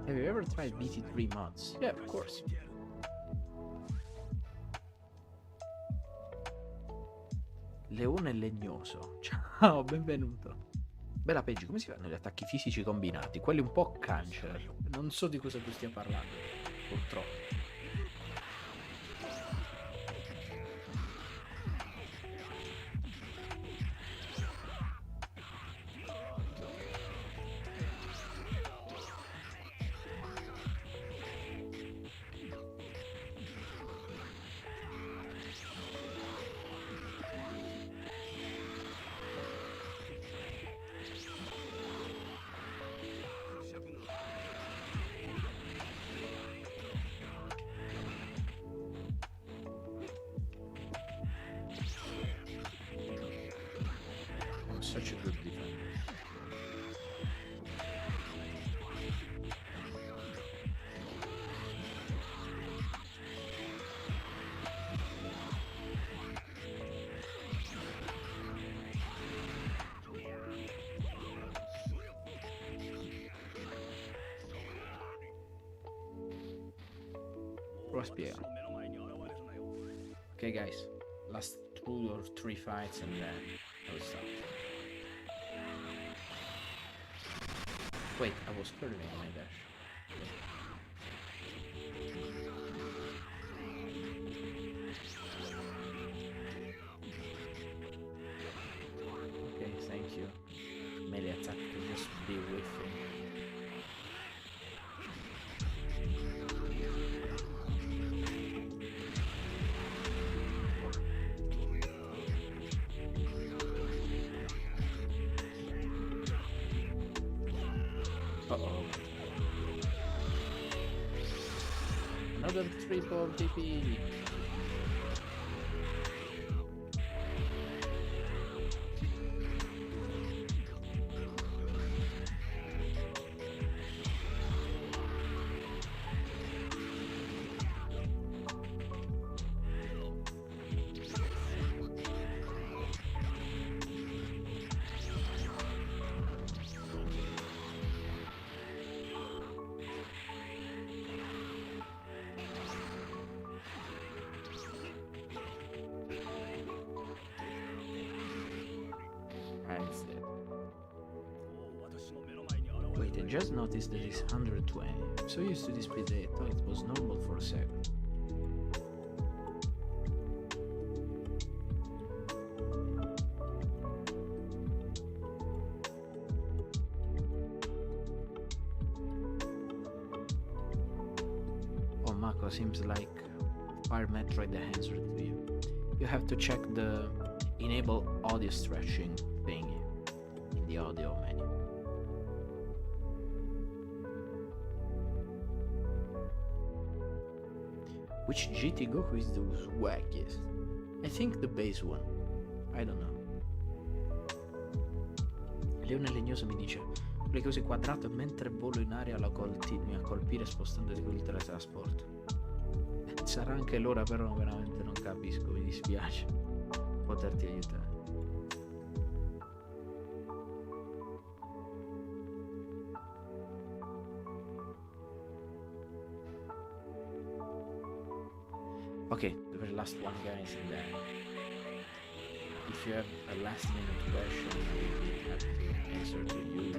Have you ever tried BT3 mods? Yeah, of course. Leone legnoso. Ciao, benvenuto. Bella Peggy, come si fanno gli attacchi fisici combinati? Quelli un po' cancer. Non so di cosa tu stia parlando, purtroppo. Such a good defender. Rospier. Okay guys, last 2 or 3 fights and then I'll stop. Wait, I was curling on my dash. Okay, thank you. Melee attack to just be with him. Uh-oh. Another triple TP. Wait, I just noticed that it's 120. I'm so used to this speed that I thought it was normal for a second. Oh, Mako, seems like Fire Metroid answered to you. You have to check the enable audio stretching thingy in the audio menu. Which GT Goku is the wackiest? I think the base one. I don't know. Leone Legnoso mi dice: le cose quadrato e mentre volo in aria la continui a colpire spostandoti con il teletrasporto. Sarà anche l'ora, però veramente non capisco, mi dispiace poterti aiutare. Okay, the very last one, guys, and then if you have a last minute question, I will be happy to answer to you.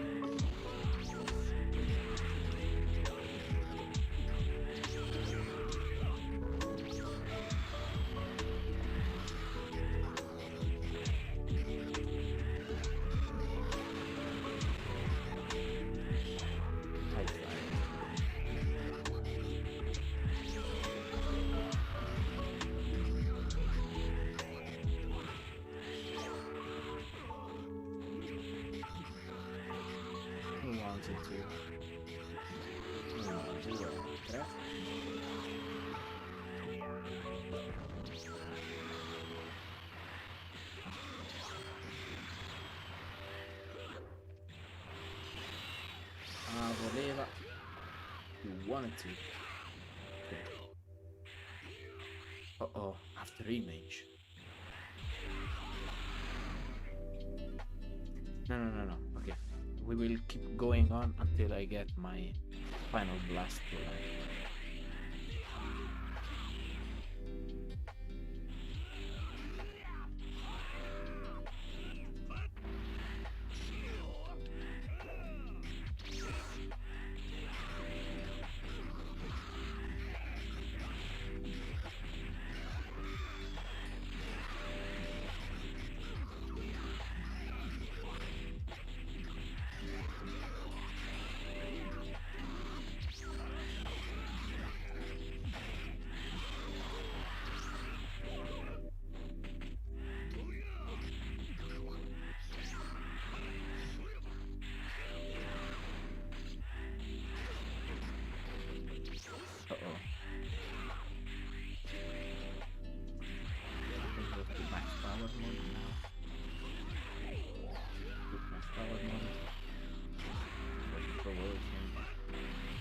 Voleva, you wanted to. Okay. Uh-oh, after image. No. Okay, we will keep going on until I get my final blast to land.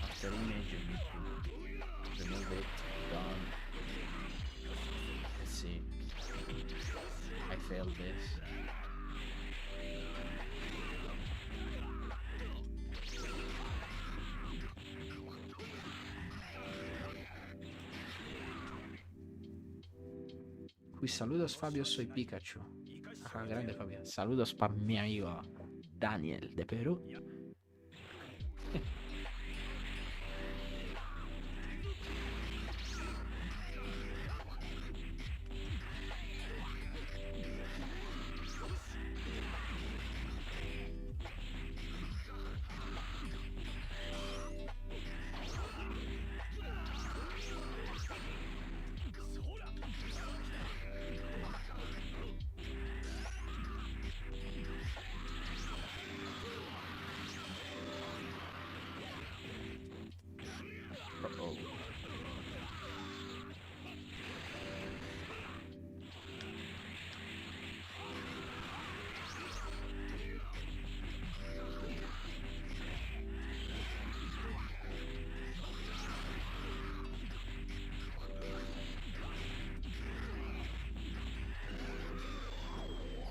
After image, you need to remove it. Done. Let's see. I failed this. Qui saludos Fabio, soy Pikachu. Ah, grande Fabio. Saludos pa mi amigo Daniel de Perú.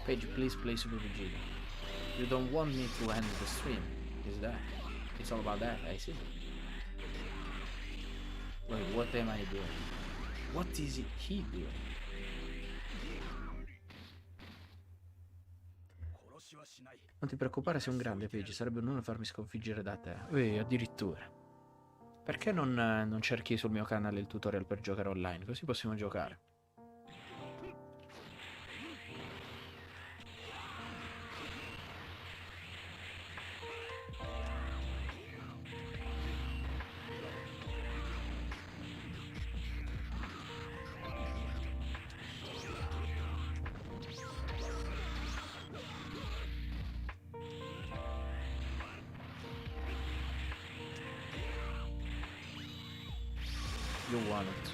Paige, please play Super Vegeta. You don't want me to end the stream, is that? It's all about that, I see. Wait, what am I doing? What is he doing? Non ti preoccupare, sei un grande, Paige. Sarebbe un onore farmi sconfiggere da te. Addirittura. Perché non cerchi sul mio canale il tutorial per giocare online? Così possiamo giocare. You wanted to.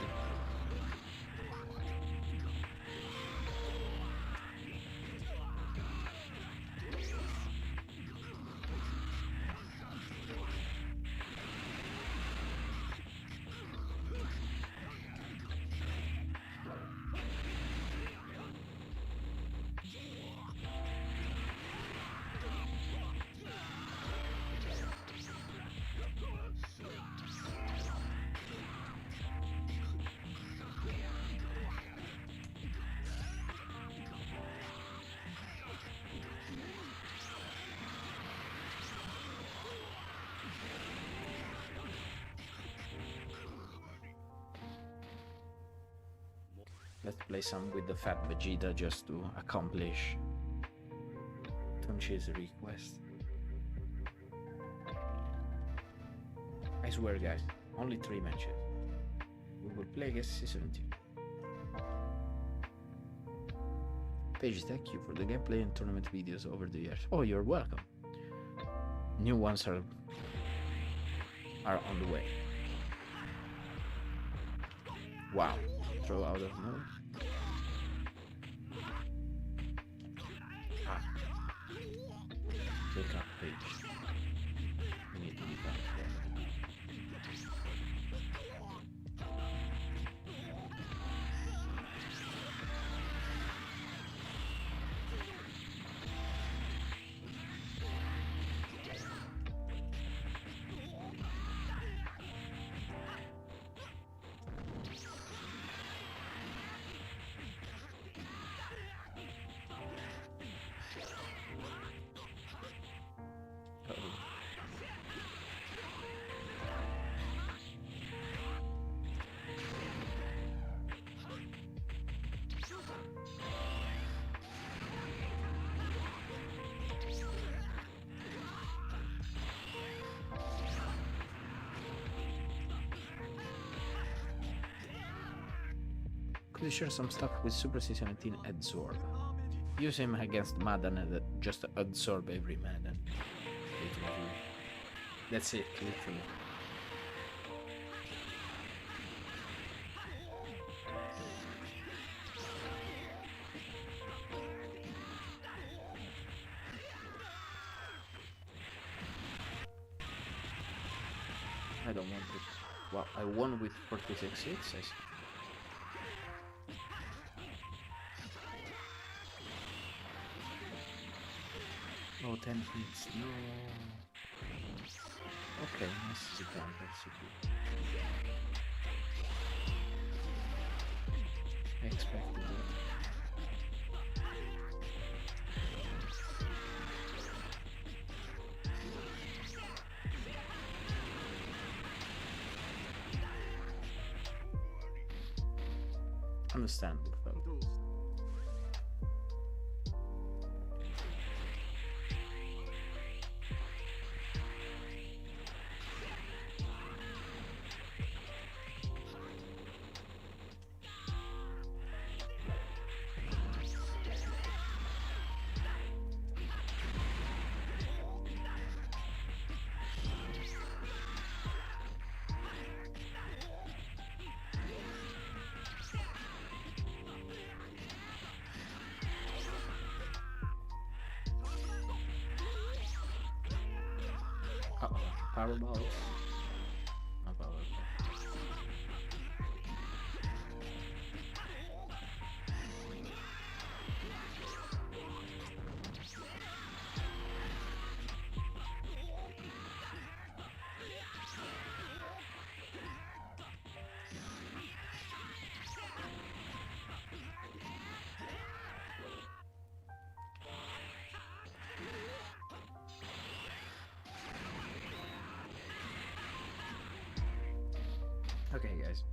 Let's play some with the fat Vegeta just to accomplish Tunchi's request. I swear guys, only 3 matches. We will play against C17. Paige, thank you for the gameplay and tournament videos over the years. Oh, you're welcome. New ones are on the way. Wow. Throw out of nowhere. Wake up, Paige. We need to be back there. Could you share some stuff with Super C17 Absorb? Use him against Madden and just absorb every Madden. That's it, literally. I don't want it. Well, I won with 46 hits, I see. Oh, 10 hits, no. Okay, nice to come, that's good. I expected that. Understandable, fellow. Powerballs. No powerball. Okay, guys.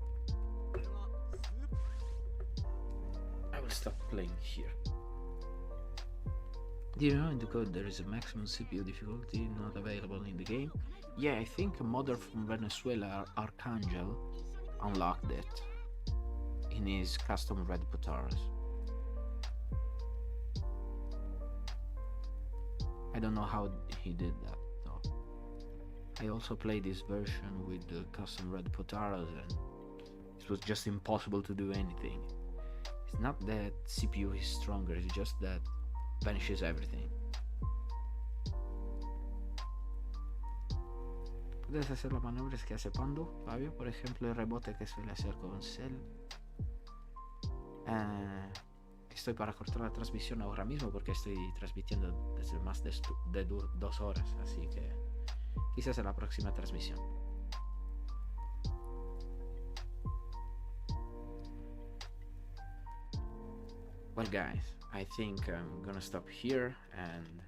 I will stop playing here. Do you know in the code there is a maximum CPU difficulty not available in the game? Yeah, I think a modder from Venezuela, Archangel, unlocked it in his custom red Potaras. I don't know how he did that though. I also played this version with the custom red Potaras and it was just impossible to do anything. It's not that CPU is stronger, it's just that Vanish is everything. ¿Puedes hacer las maniobras que hace Pandu, Fabio? Por ejemplo, el rebote que suele hacer con Cell. Estoy para cortar la transmisión ahora mismo porque estoy transmitiendo desde más de 2 horas, así que quizás en la próxima transmisión. Well guys, I think I'm gonna stop here and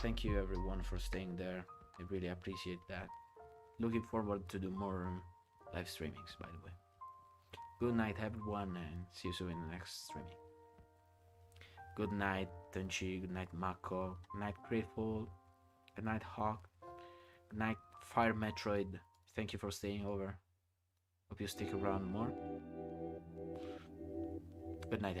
thank you everyone for staying there. I really appreciate that. Looking forward to do more live streamings, by the way. Good night everyone and see you soon in the next streaming. Good night Tenchi, good night Mako, good night Grateful, good night Hawk, good night Fire Metroid. Thank you for staying over. Hope you stick around more. Good night everyone.